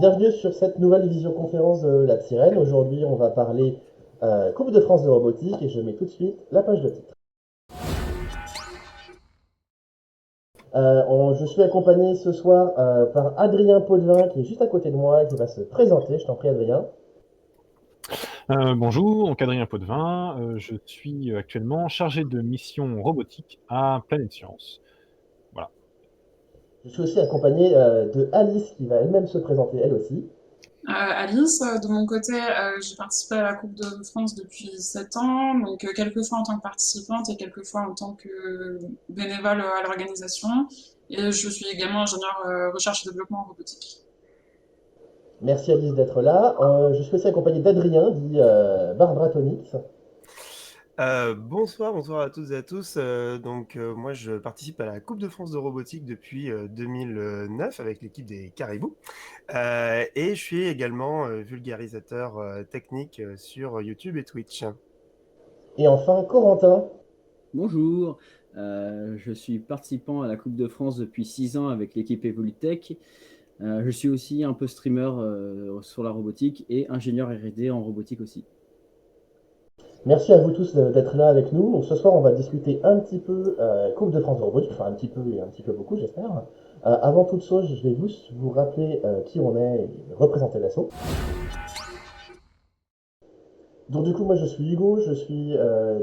Bienvenue sur cette nouvelle visioconférence de la Sirène. Aujourd'hui, on va parler Coupe de France de robotique et je mets tout de suite la page de titre. Je suis accompagné ce soir par Adrien Potvin qui est juste à côté de moi et qui va se présenter. Je t'en prie, Adrien. Bonjour, donc Adrien Potvin, je suis actuellement chargé de mission robotique à Planète Science. Voilà. Je suis aussi accompagné de Alice qui va elle-même se présenter elle aussi. Alice, de mon côté, j'ai participé à la Coupe de France depuis 7 ans, donc quelques fois en tant que participante et quelques fois en tant que bénévole à l'organisation. Et je suis également ingénieure recherche et développement en robotique. Merci Alice d'être là. Je suis aussi accompagné d'Adrien, dit Barbara Tonix. Bonsoir, bonsoir à toutes et à tous. Moi, je participe à la Coupe de France de robotique depuis 2009 avec l'équipe des Caribous. Et je suis également vulgarisateur technique sur YouTube et Twitch. Et enfin, Corentin. Bonjour, je suis participant à la Coupe de France depuis 6 ans avec l'équipe Evolutech. Je suis aussi un peu streamer sur la robotique et ingénieur R&D en robotique aussi. Merci à vous tous d'être là avec nous. Donc, ce soir, on va discuter un petit peu Coupe de France de robotique, enfin un petit peu et un petit peu beaucoup, j'espère. Avant toute chose, je vais vous rappeler qui on est et représenter l'assaut. Donc du coup, moi je suis Hugo, je suis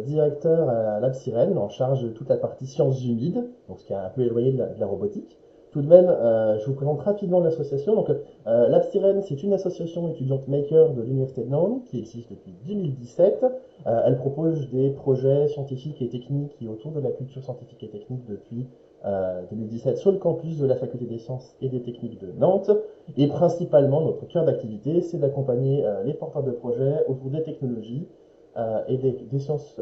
directeur à Lab Sirène, en charge de toute la partie sciences humides, donc ce qui est un peu éloigné de la robotique. Tout de même, je vous présente rapidement l'association. Donc, Lab Sirène, c'est une association étudiante maker de l'Université de Nantes qui existe depuis 2017. Elle propose des projets scientifiques et techniques qui autour de la culture scientifique et technique depuis 2017 sur le campus de la Faculté des sciences et des techniques de Nantes. Et principalement, notre cœur d'activité, c'est d'accompagner les porteurs de projets autour des technologies et des sciences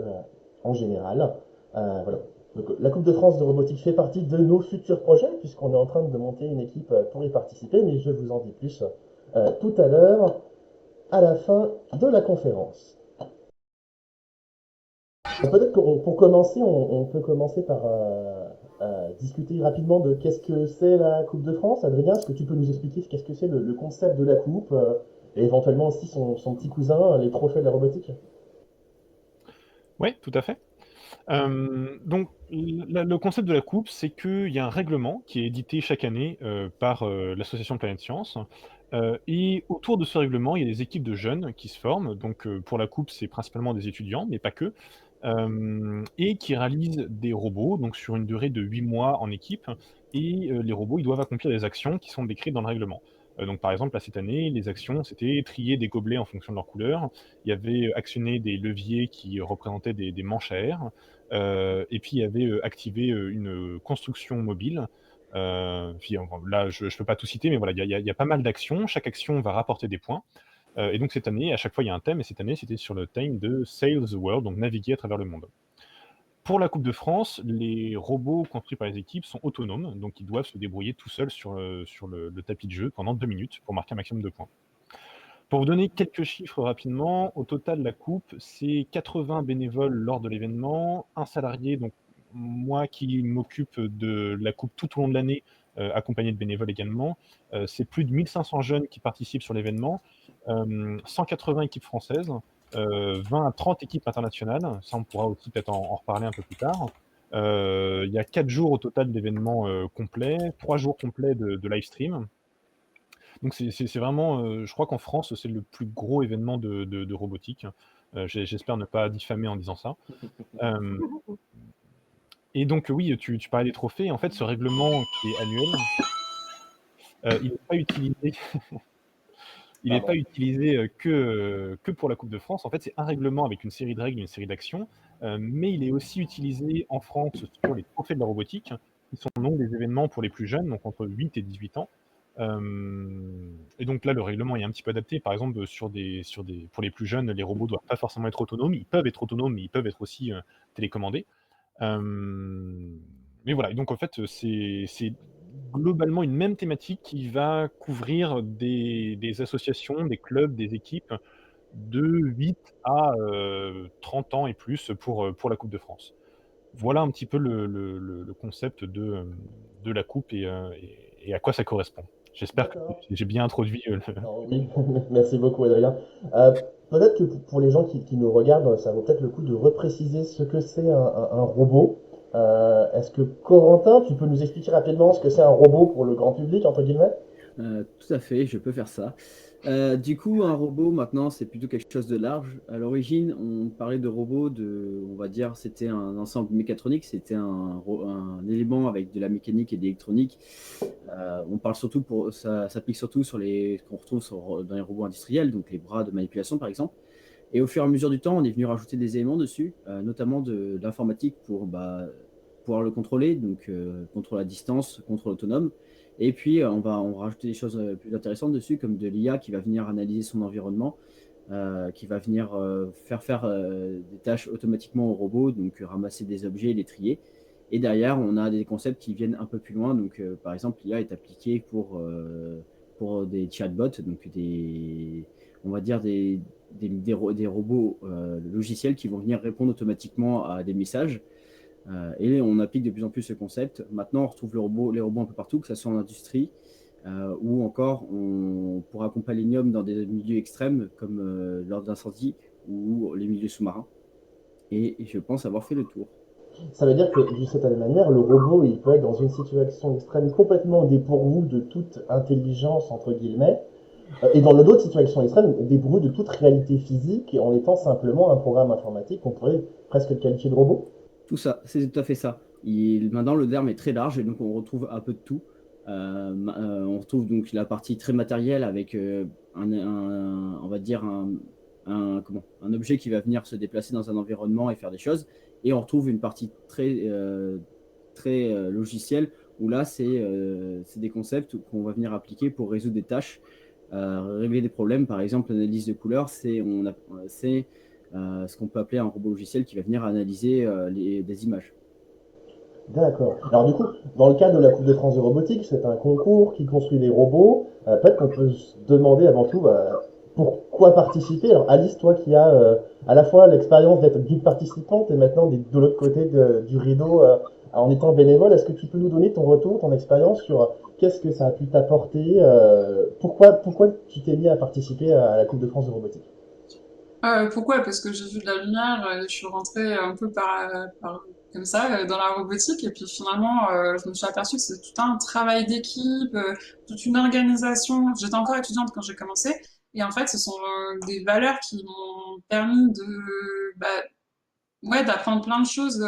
en général. Voilà. Donc, la Coupe de France de robotique fait partie de nos futurs projets, puisqu'on est en train de monter une équipe pour y participer, mais je vous en dis plus tout à l'heure, à la fin de la conférence. Peut-être que pour commencer, on peut commencer par discuter rapidement de qu'est-ce que c'est la Coupe de France. Adrien, est-ce que tu peux nous expliquer qu'est-ce que c'est le concept de la Coupe et éventuellement aussi son petit cousin, les trophées de la robotique? Oui, tout à fait. Donc le concept de la coupe, c'est qu'il y a un règlement qui est édité chaque année, par, l'association Planète Science, et autour de ce règlement, il y a des équipes de jeunes qui se forment. Donc, pour la coupe, c'est principalement des étudiants, mais pas que, et qui réalisent des robots, donc sur une durée de 8 mois en équipe et les robots, ils doivent accomplir des actions qui sont décrites dans le règlement. Donc par exemple, là, cette année, les actions, c'était trier des gobelets en fonction de leur couleur. Il y avait, actionner des leviers qui représentaient des manches à air, et puis il y avait, activer, une construction mobile. Puis enfin, là, je peux pas tout citer, mais voilà, il y a pas mal d'actions. Chaque action va rapporter des points. Et donc cette année, à chaque fois, il y a un thème, et cette année, c'était sur le thème de Sail the World, donc naviguer à travers le monde. Pour la Coupe de France, les robots construits par les équipes sont autonomes, donc ils doivent se débrouiller tout seuls sur le tapis de jeu pendant 2 minutes pour marquer un maximum de points. Pour vous donner quelques chiffres rapidement, au total, la coupe, c'est 80 bénévoles lors de l'événement, un salarié, donc moi qui m'occupe de la coupe tout au long de l'année, accompagné de bénévoles également. C'est plus de 1500 jeunes qui participent sur l'événement, 180 équipes françaises, 20 à 30 équipes internationales. Ça, on pourra aussi peut-être en reparler un peu plus tard. Il y a 4 jours au total d'événements complets, 3 jours complets de live stream. Donc c'est vraiment, je crois qu'en France, c'est le plus gros événement de robotique. J'espère ne pas diffamer en disant ça. Hem Et donc oui, tu parlais des trophées. En fait, ce règlement qui est annuel, il n'est pas utilisé il est pas Pardon. utilisé, que pour la Coupe de France. En fait, c'est un règlement avec une série de règles, une série d'actions, mais il est aussi utilisé en France sur les trophées de la robotique, qui sont donc des événements pour les plus jeunes, donc entre 8 et 18 ans. Et donc là, le règlement est un petit peu adapté. Par exemple, pour les plus jeunes, les robots doivent pas forcément être autonomes. Ils peuvent être autonomes, mais ils peuvent être aussi, télécommandés. Hem, mais voilà, et donc en fait, c'est globalement une même thématique qui va couvrir des associations, des clubs, des équipes de 8 à 30 ans et plus pour la Coupe de France. Voilà un petit peu le concept de la coupe et à quoi ça correspond. J'espère que D'accord. j'ai bien introduit, Alors oui, merci beaucoup Adrien. Peut-être que pour les gens qui nous regardent, ça vaut peut-être le coup de repréciser ce que c'est un robot. Est-ce que Corentin, tu peux nous expliquer rapidement ce que c'est un robot pour le grand public, entre guillemets? Tout à fait, je peux faire ça. Du coup, un robot, maintenant, c'est plutôt quelque chose de large. À l'origine, on parlait de robot, on va dire, c'était un ensemble mécatronique, c'était un élément avec de la mécanique et de l'électronique. On parle surtout ça s'applique surtout sur ce qu'on retrouve dans les robots industriels, donc les bras de manipulation, par exemple. Et au fur et à mesure du temps, on est venu rajouter des éléments dessus, notamment de l'informatique pour pouvoir le contrôler, donc contrôle à distance, contrôle autonome. Et puis, on va rajouter des choses plus intéressantes dessus, comme de l'IA qui va venir analyser son environnement, qui va venir faire des tâches automatiquement au robot, donc ramasser des objets, les trier. Et derrière, on a des concepts qui viennent un peu plus loin. Donc, par exemple, l'IA est appliquée pour des chatbots, donc on va dire des robots logiciels qui vont venir répondre automatiquement à des messages. Et on applique de plus en plus ce concept. Maintenant, on retrouve les robots un peu partout, que ce soit en industrie ou encore pour accompagner l'ignoble dans des milieux extrêmes comme lors d'incendies ou les milieux sous-marins. Et je pense avoir fait le tour. Ça veut dire que, d'une certaine manière, le robot, il peut être dans une situation extrême complètement dépourvu de toute intelligence, entre guillemets, et dans d'autres situations extrêmes, dépourvu de toute réalité physique, en étant simplement un programme informatique qu'on pourrait presque le qualifier de robot. Tout ça, c'est tout à fait ça. Maintenant, le terme est très large et donc on retrouve un peu de tout. On retrouve donc la partie très matérielle avec on va dire un objet qui va venir se déplacer dans un environnement et faire des choses. Et on retrouve une partie très logicielle où là, c'est des concepts qu'on va venir appliquer pour résoudre des tâches, régler des problèmes. Par exemple, l'analyse de couleurs, c'est ce qu'on peut appeler un robot logiciel qui va venir analyser des images. D'accord. Alors du coup, dans le cadre de la Coupe de France de robotique, c'est un concours qui construit des robots. Peut-être qu'on peut se demander avant tout pourquoi participer. Alors Alice, toi qui as à la fois l'expérience d'être guide participante et maintenant de l'autre côté du rideau en étant bénévole, est-ce que tu peux nous donner ton retour, ton expérience sur qu'est-ce que ça a pu t'apporter, pourquoi tu t'es mis à participer à la Coupe de France de robotique? Pourquoi? Parce que j'ai vu de la lumière, je suis rentrée un peu comme ça dans la robotique et puis finalement je me suis aperçue que c'est tout un travail d'équipe, toute une organisation. J'étais encore étudiante quand j'ai commencé et en fait ce sont des valeurs qui m'ont permis bah, ouais, d'apprendre plein de choses.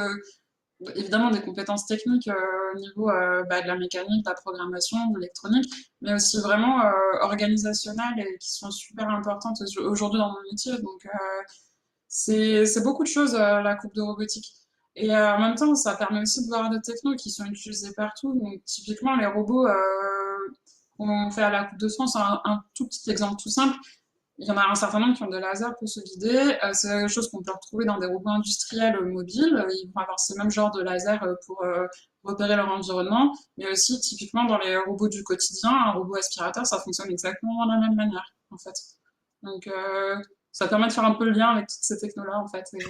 Évidemment des compétences techniques au niveau de la mécanique, de la programmation, de l'électronique, mais aussi vraiment organisationnelles et qui sont super importantes aujourd'hui dans mon métier. Donc c'est beaucoup de choses la coupe de robotique. Et en même temps, ça permet aussi de voir des technos qui sont utilisés partout. Donc typiquement les robots qu'on fait à la Coupe de France, un tout petit exemple tout simple. Il y en a un certain nombre qui ont des lasers pour se guider. C'est des choses qu'on peut retrouver dans des robots industriels mobiles. Ils vont avoir ces mêmes genres de lasers pour repérer leur environnement. Mais aussi, typiquement, dans les robots du quotidien, un robot aspirateur, ça fonctionne exactement de la même manière, en fait. Donc, ça permet de faire un peu le lien avec toutes ces technos-là, en fait. Et,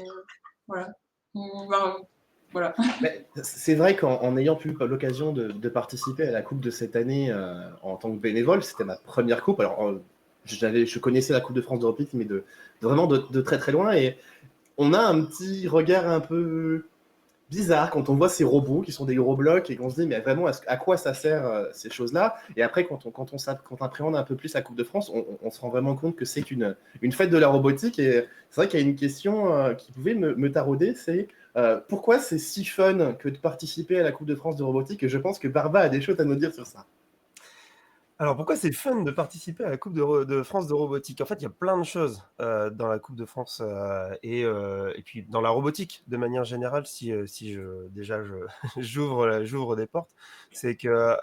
voilà. Voilà. Mais c'est vrai qu'en ayant pu l'occasion de participer à la coupe de cette année en tant que bénévole, c'était ma première coupe. Alors, je connaissais la Coupe de France de robotique, mais vraiment de très très loin. Et on a un petit regard un peu bizarre quand on voit ces robots qui sont des gros blocs et qu'on se dit, mais vraiment, à quoi ça sert ces choses-là? Et après, quand on appréhende un peu plus la Coupe de France, on se rend vraiment compte que c'est une fête de la robotique. Et c'est vrai qu'il y a une question qui pouvait me tarauder, c'est pourquoi c'est si fun que de participer à la Coupe de France de robotique? Et je pense que Barba a des choses à nous dire sur ça. Alors pourquoi c'est fun de participer à la Coupe de France de robotique? En fait, il y a plein de choses dans la Coupe de France et puis dans la robotique de manière générale. Si j'ouvre des portes, c'est que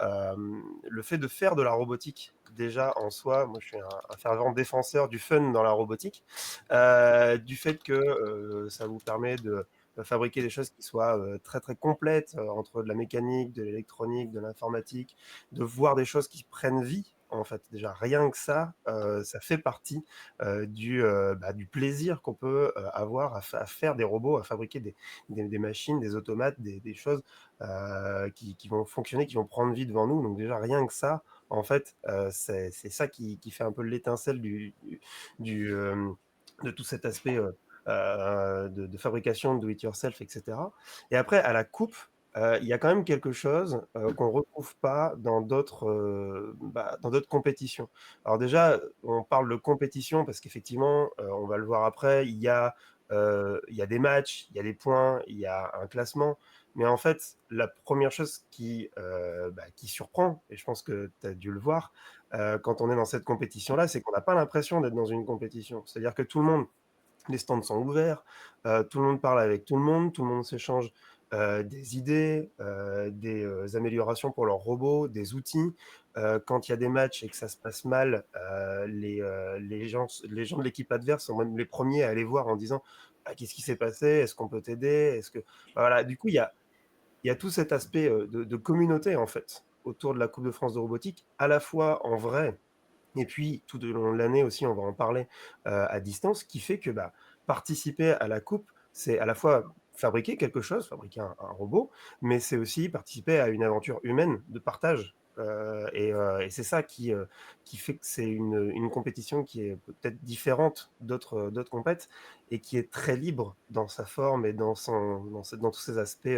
le fait de faire de la robotique déjà en soi, moi je suis un fervent défenseur du fun dans la robotique, du fait que ça vous permet de fabriquer des choses qui soient très très complètes entre de la mécanique, de l'électronique, de l'informatique, de voir des choses qui prennent vie. En fait, déjà rien que ça fait partie du plaisir qu'on peut avoir à faire des robots, à fabriquer des machines, des automates, des choses qui vont fonctionner, qui vont prendre vie devant nous. Donc déjà rien que ça, En fait, c'est ça qui fait un peu l'étincelle de tout cet aspect de fabrication, de do-it-yourself, etc. Et après, à la coupe, il y a quand même quelque chose qu'on ne retrouve pas dans d'autres compétitions. Alors déjà, on parle de compétition parce qu'effectivement, on va le voir après, il y a des matchs, il y a des points, il y a un classement. Mais en fait, la première chose qui surprend, et je pense que tu as dû le voir, quand on est dans cette compétition-là, c'est qu'on n'a pas l'impression d'être dans une compétition. C'est-à-dire que tout le monde, les stands sont ouverts, tout le monde parle avec tout le monde s'échange des idées, des améliorations pour leurs robots, des outils. Quand il y a des matchs et que ça se passe mal, les gens de l'équipe adverse sont même les premiers à aller voir en disant ah, qu'est-ce qui s'est passé? Est-ce qu'on peut t'aider? Est-ce que voilà, du coup il y a tout cet aspect de communauté en fait autour de la Coupe de France de robotique, à la fois en vrai et puis tout au long de l'année aussi, on va en parler à distance, qui fait que participer à la coupe, c'est à la fois fabriquer quelque chose, fabriquer un robot, mais c'est aussi participer à une aventure humaine de partage. Et c'est ça qui fait que c'est une compétition qui est peut-être différente d'autres compètes et qui est très libre dans sa forme et dans tous ses aspects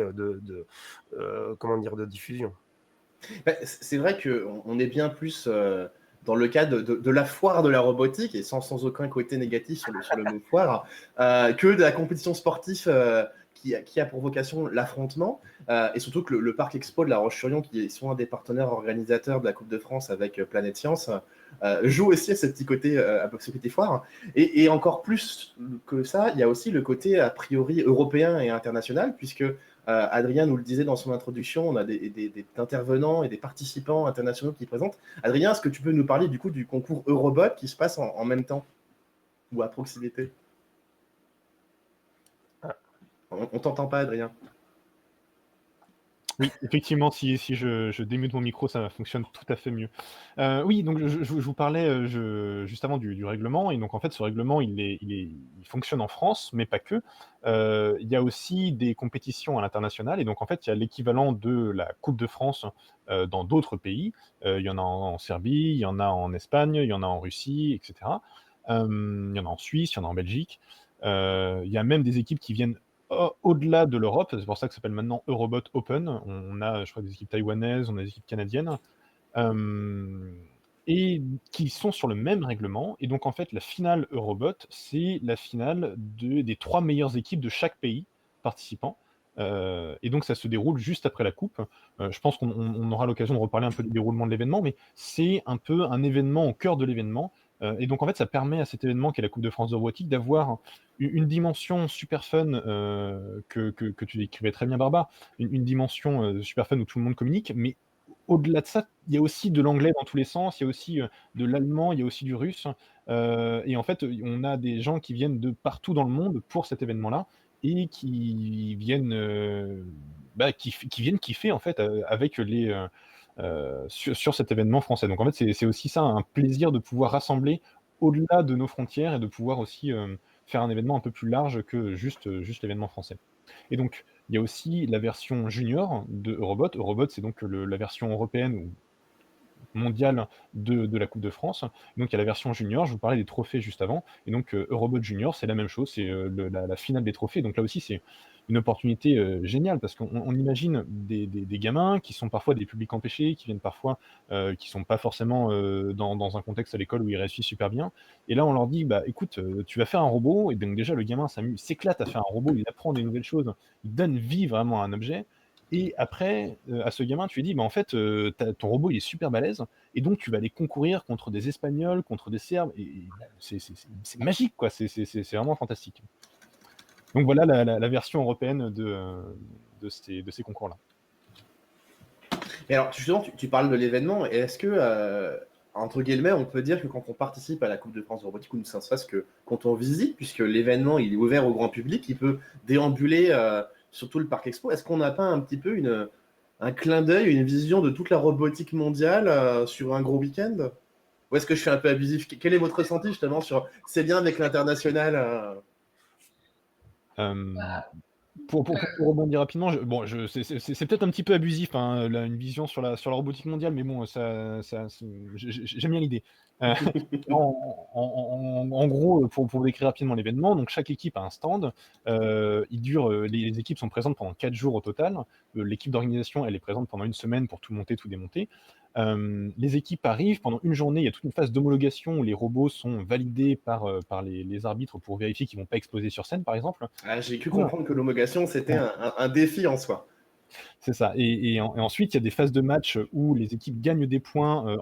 comment dire, de diffusion. C'est vrai qu'on est bien plus dans le cas de la foire de la robotique, et sans aucun côté négatif sur le mot foire, que de la compétition sportive qui a pour vocation l'affrontement. Et surtout que le Parc Expo de La Roche-sur-Yon, qui sont un des partenaires organisateurs de la Coupe de France avec Planète Science, joue aussi à ce petit côté, ce côté foire. Et encore plus que ça, il y a aussi le côté a priori européen et international, puisque Adrien nous le disait dans son introduction, on a des intervenants et des participants internationaux qui présentent. Adrien, est-ce que tu peux nous parler du coup du concours Eurobot qui se passe en même temps ou à proximité? On t'entend pas, Adrien. Oui, effectivement, si je démute mon micro, ça fonctionne tout à fait mieux. Oui, donc je vous parlais juste avant du règlement, et donc en fait, ce règlement, il fonctionne en France, mais pas que. Il y a aussi des compétitions à l'international, et donc en fait, il y a l'équivalent de la Coupe de France dans d'autres pays. Il y en a en Serbie, il y en a en Espagne, il y en a en Russie, etc. Il y en a en Suisse, il y en a en Belgique. Il y a même des équipes qui viennent au-delà de l'Europe, c'est pour ça que ça s'appelle maintenant Eurobot Open. On a, je crois, des équipes taïwanaises, on a des équipes canadiennes, et qui sont sur le même règlement. Et donc, en fait, la finale Eurobot, c'est la finale des 3 meilleures équipes de chaque pays participant. Et donc, ça se déroule juste après la coupe. Je pense qu'on aura l'occasion de reparler un peu du déroulement de l'événement, mais c'est un peu un événement au cœur de l'événement. Et donc, en fait, ça permet à cet événement, qui est la Coupe de France de robotique, d'avoir une dimension super fun que tu décrivais très bien, Barbare, une dimension super fun où tout le monde communique, mais au-delà de ça, il y a aussi de l'anglais dans tous les sens, il y a aussi de l'allemand, il y a aussi du russe, et en fait, on a des gens qui viennent de partout dans le monde pour cet événement-là, et qui viennent, qui viennent kiffer en fait avec sur cet événement français. Donc en fait, c'est aussi ça, un plaisir de pouvoir rassembler au-delà de nos frontières et de pouvoir aussi faire un événement un peu plus large que juste l'événement français. Et donc, il y a aussi la version junior de Eurobot. Eurobot, c'est donc la version européenne ou mondiale de la Coupe de France. Donc, il y a la version junior. Je vous parlais des trophées juste avant. Et donc, Eurobot Junior, c'est la même chose. C'est la finale des trophées. Donc là aussi, c'est une opportunité géniale parce qu'on imagine des gamins qui sont parfois des publics empêchés, qui viennent parfois, qui sont pas forcément dans un contexte à l'école où ils réussissent super bien. Et là, on leur dit, bah écoute, tu vas faire un robot. Et donc déjà, le gamin s'éclate à faire un robot. Il apprend des nouvelles choses. Il donne vie vraiment à un objet. Et après, à ce gamin, tu lui dis, bah en fait, ton robot, il est super balèze. Et donc, tu vas aller concourir contre des Espagnols, contre des Serbes. Et c'est magique, quoi. C'est vraiment fantastique. Donc voilà la version européenne de ces concours-là. Et alors, justement, tu parles de l'événement, et est-ce que, entre guillemets, on peut dire que quand on participe à la Coupe de France de robotique, ou ne serait-ce que quand on visite, puisque l'événement il est ouvert au grand public, il peut déambuler sur tout le Parc Expo, est-ce qu'on n'a pas un petit peu un clin d'œil, une vision de toute la robotique mondiale sur un gros week-end? Ou est-ce que je suis un peu abusif? Quel est votre ressenti justement sur ces liens avec l'international? Pour rebondir rapidement, bon, c'est peut-être un petit peu abusif, hein, une vision sur la robotique mondiale, mais bon, j'aime bien l'idée. Euh, en gros, pour décrire rapidement l'événement, donc chaque équipe a un stand. Les équipes sont présentes pendant 4 jours au total. L'équipe d'organisation, elle est présente pendant une semaine pour tout monter, tout démonter. Les équipes arrivent pendant une journée, il y a toute une phase d'homologation où les robots sont validés par les arbitres pour vérifier qu'ils ne vont pas exploser sur scène, par exemple. J'ai cru comprendre que l'homologation, c'était un défi en soi. C'est ça. Et ensuite, il y a des phases de match où les équipes gagnent des points,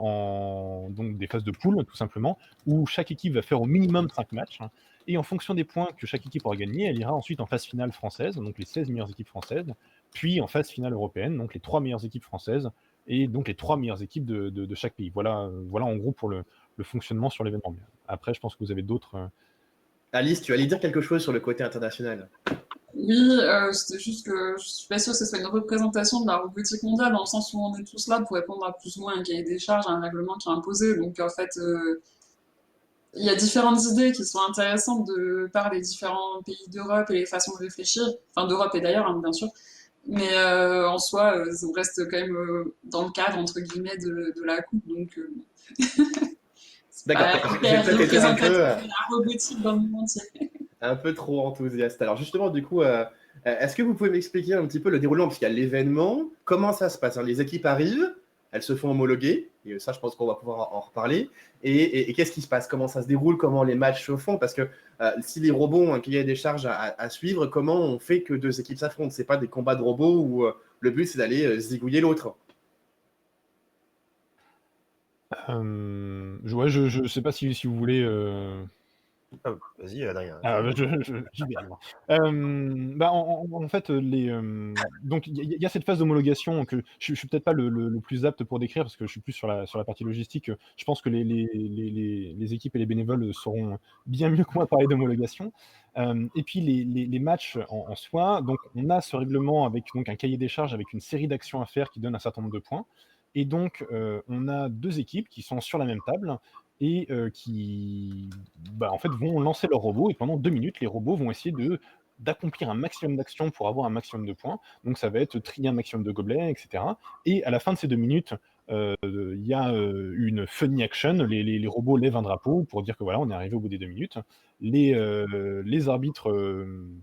donc des phases de poule, tout simplement, où chaque équipe va faire au minimum 5 matchs. Hein. Et en fonction des points que chaque équipe aura gagnés, elle ira ensuite en phase finale française, donc les 16 meilleures équipes françaises, puis en phase finale européenne, donc les 3 meilleures équipes françaises, et donc les 3 meilleures équipes de chaque pays. Voilà en gros pour le fonctionnement sur l'événement. Après, je pense que vous avez d'autres... Alice, tu allais dire quelque chose sur le côté international. Oui, c'était juste que je suis pas sûre que ce soit une représentation de la robotique mondiale, dans le sens où on est tous là pour répondre à plus ou moins un cahier des charges, à un règlement qui est imposé. Donc en fait, il y a différentes idées qui sont intéressantes par les différents pays d'Europe et les façons de réfléchir, enfin d'Europe et d'ailleurs, hein, bien sûr. Mais en soi, on reste quand même dans le cadre, entre guillemets, de la coupe. Donc c'est D'accord, pas j'ai hyper peut-être été représentatif de la robotique dans le monde entier. un peu trop enthousiaste. Alors justement, du coup, est-ce que vous pouvez m'expliquer un petit peu le déroulement, parce qu'il y a l'événement, comment ça se passe, hein? Les équipes arrivent, elles se font homologuer, et ça, je pense qu'on va pouvoir en reparler. Et qu'est-ce qui se passe? Comment ça se déroule? Comment les matchs se font? Parce que si les robots ont un cahier des charges à suivre, comment on fait que deux équipes s'affrontent? C'est pas des combats de robots où le but, c'est d'aller zigouiller l'autre. Je sais pas si vous voulez... Ah, vas-y, Adrien. Ah, j'y vais alors. En fait, donc il y a cette phase d'homologation que je suis peut-être pas le plus apte pour décrire parce que je suis plus sur la partie logistique. Je pense que les équipes et les bénévoles sauront bien mieux que moi parler d'homologation. Et puis les matchs en soi, donc on a ce règlement avec donc un cahier des charges avec une série d'actions à faire qui donne un certain nombre de points. Et donc on a 2 équipes qui sont sur la même table et qui en fait, vont lancer leur robot et pendant 2 minutes, les robots vont essayer d'accomplir un maximum d'actions pour avoir un maximum de points. Donc ça va être trier un maximum de gobelets, etc. Et à la fin de ces 2 minutes, il y a une funny action. Les robots lèvent un drapeau pour dire que voilà, on est arrivé au bout des 2 minutes. Les arbitres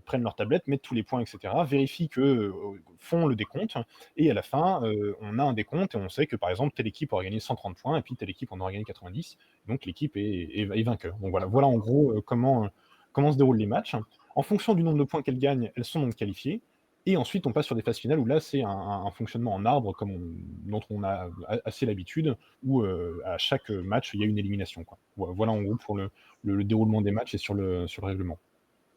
prennent leur tablette, mettent tous les points, etc., vérifient font le décompte, et à la fin, on a un décompte et on sait que par exemple, telle équipe aura gagné 130 points et puis telle équipe en aura gagné 90. Donc l'équipe est vainqueur. Donc voilà en gros comment se déroulent les matchs. En fonction du nombre de points qu'elles gagnent, elles sont donc qualifiées. Et ensuite, on passe sur des phases finales où là, c'est un fonctionnement en arbre dont on a assez l'habitude, où à chaque match, il y a une élimination. Quoi. Voilà en gros pour le déroulement des matchs et sur le règlement.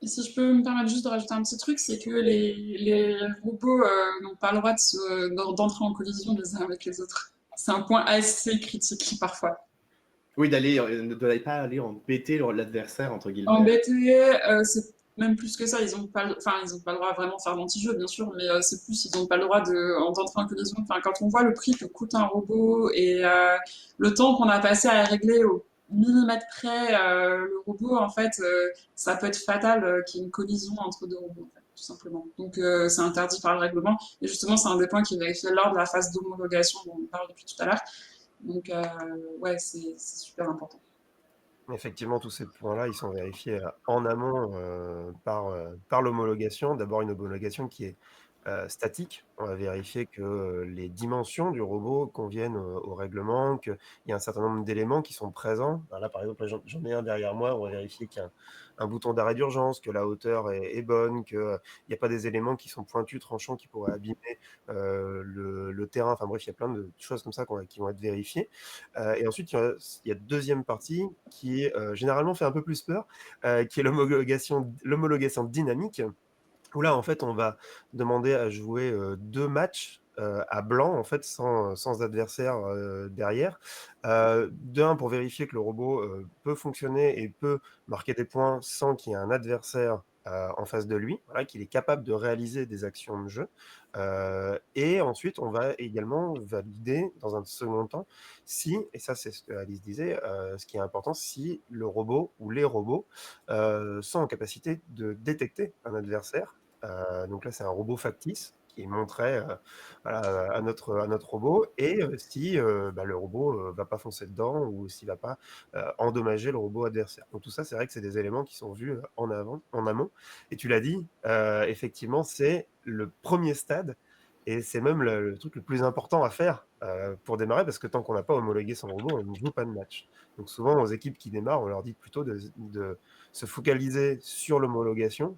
Et si je peux me permettre juste de rajouter un petit truc, c'est que les robots n'ont pas le droit d'entrer en collision les uns avec les autres. C'est un point assez critique parfois. Oui, ne doit pas aller embêter l'adversaire, entre guillemets. Embêter, c'est même plus que ça. Ils n'ont pas le droit vraiment de faire l'anti-jeu, bien sûr, mais c'est plus, ils n'ont pas le droit d'entrer en collision. Enfin, quand on voit le prix que coûte un robot et le temps qu'on a passé à régler au millimètre près le robot, en fait, ça peut être fatal qu'il y ait une collision entre deux robots, en fait, tout simplement. Donc, c'est interdit par le règlement. Et justement, c'est un des points qui est vérifié lors de la phase d'homologation dont on parle depuis tout à l'heure. Donc, ouais, c'est super important. Effectivement, tous ces points-là, ils sont vérifiés en amont par l'homologation. D'abord, une homologation qui est statique. On va vérifier que les dimensions du robot conviennent au règlement, qu'il y a un certain nombre d'éléments qui sont présents. Alors là, par exemple, j'en ai un derrière moi. On va vérifier qu'il y a un bouton d'arrêt d'urgence, que la hauteur est bonne, qu'il n'y a pas des éléments qui sont pointus, tranchants, qui pourraient abîmer le terrain. Enfin bref, il y a plein de choses comme ça qui vont être vérifiées. Et ensuite, il y a deuxième partie qui généralement fait un peu plus peur, qui est l'homologation dynamique, où là, en fait, on va demander à jouer 2 matchs à blanc, en fait, sans adversaire derrière. D'un, pour vérifier que le robot peut fonctionner et peut marquer des points sans qu'il y ait un adversaire en face de lui, voilà, qu'il est capable de réaliser des actions de jeu. Et ensuite, on va également valider, dans un second temps, si, et ça c'est ce que Alice disait, ce qui est important, si le robot ou les robots sont en capacité de détecter un adversaire Donc là, c'est un robot factice qui montrait voilà, à notre robot, et si le robot va pas foncer dedans ou s'il va pas endommager le robot adversaire. Donc tout ça, c'est vrai que c'est des éléments qui sont vus en amont. Et tu l'as dit, effectivement, c'est le premier stade, et c'est même le truc le plus important à faire pour démarrer, parce que tant qu'on n'a pas homologué son robot, on ne joue pas de match. Donc souvent, aux équipes qui démarrent, on leur dit plutôt de se focaliser sur l'homologation,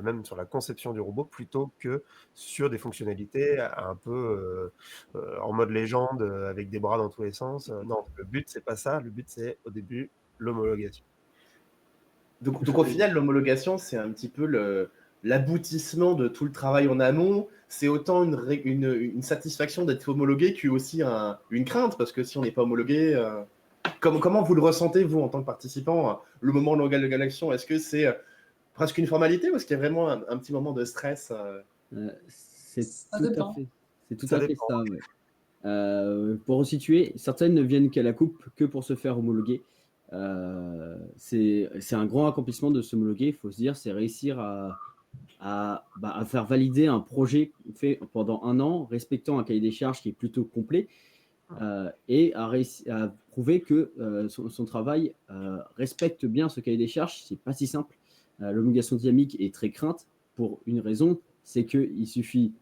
même sur la conception du robot, plutôt que sur des fonctionnalités un peu en mode légende, avec des bras dans tous les sens. Non, le but, c'est pas ça. Le but, c'est au début l'homologation. Donc au final, l'homologation, c'est un petit peu l'aboutissement de tout le travail en amont. C'est autant une satisfaction d'être homologué que aussi une crainte, parce que si on n'est pas homologué, comment vous le ressentez, vous, en tant que participant, le moment de l'homologation? Est-ce que c'est presque une formalité ou est-ce qu'il y a vraiment un petit moment de stress C'est Ça tout à dépend. fait, c'est tout Ça à fait dépend. ça. Ouais. Pour resituer, certaines ne viennent qu'à la coupe que pour se faire homologuer. C'est un grand accomplissement de s'homologuer, il faut se dire, c'est réussir à faire valider un projet fait pendant un an, respectant un cahier des charges qui est plutôt complet, et à prouver que son travail respecte bien ce cahier des charges. C'est pas si simple. L'homologation dynamique est très crainte pour une raison, c'est qu'il suffit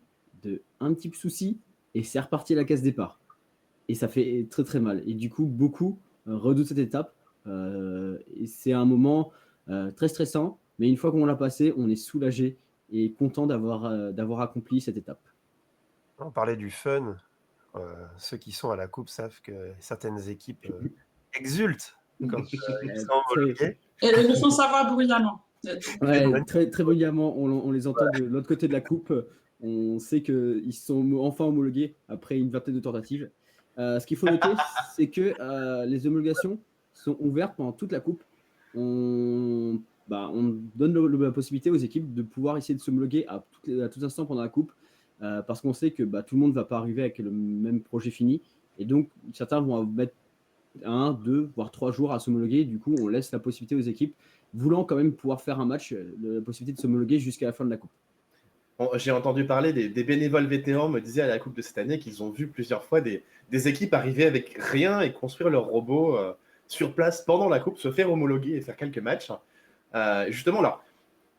d'un petit souci et c'est reparti à la case départ. Et ça fait très très mal. Et du coup, beaucoup redoutent cette étape. Et c'est un moment très stressant, mais une fois qu'on l'a passé, on est soulagé et content d'avoir accompli cette étape. On parlait du fun. Ceux qui sont à la coupe savent que certaines équipes exultent quand ils sont homologués. Et ils le font savoir bruyamment. Ouais, très, très brillamment, on les entend de l'autre côté de la coupe. On sait qu'ils sont enfin homologués après une vingtaine de tentatives. Ce qu'il faut noter, c'est que les homologations sont ouvertes pendant toute la coupe. On donne la possibilité aux équipes de pouvoir essayer de s'homologuer à tout instant pendant la coupe, parce qu'on sait que tout le monde ne va pas arriver avec le même projet fini. Et donc, certains vont mettre 1, 2, voire 3 jours à s'homologuer. Du coup, on laisse la possibilité aux équipes voulant quand même pouvoir faire un match, la possibilité de s'homologuer jusqu'à la fin de la coupe. J'ai entendu parler des bénévoles vétérans me disaient à la coupe de cette année qu'ils ont vu plusieurs fois des équipes arriver avec rien et construire leur robot sur place pendant la coupe, se faire homologuer et faire quelques matchs. Justement, là,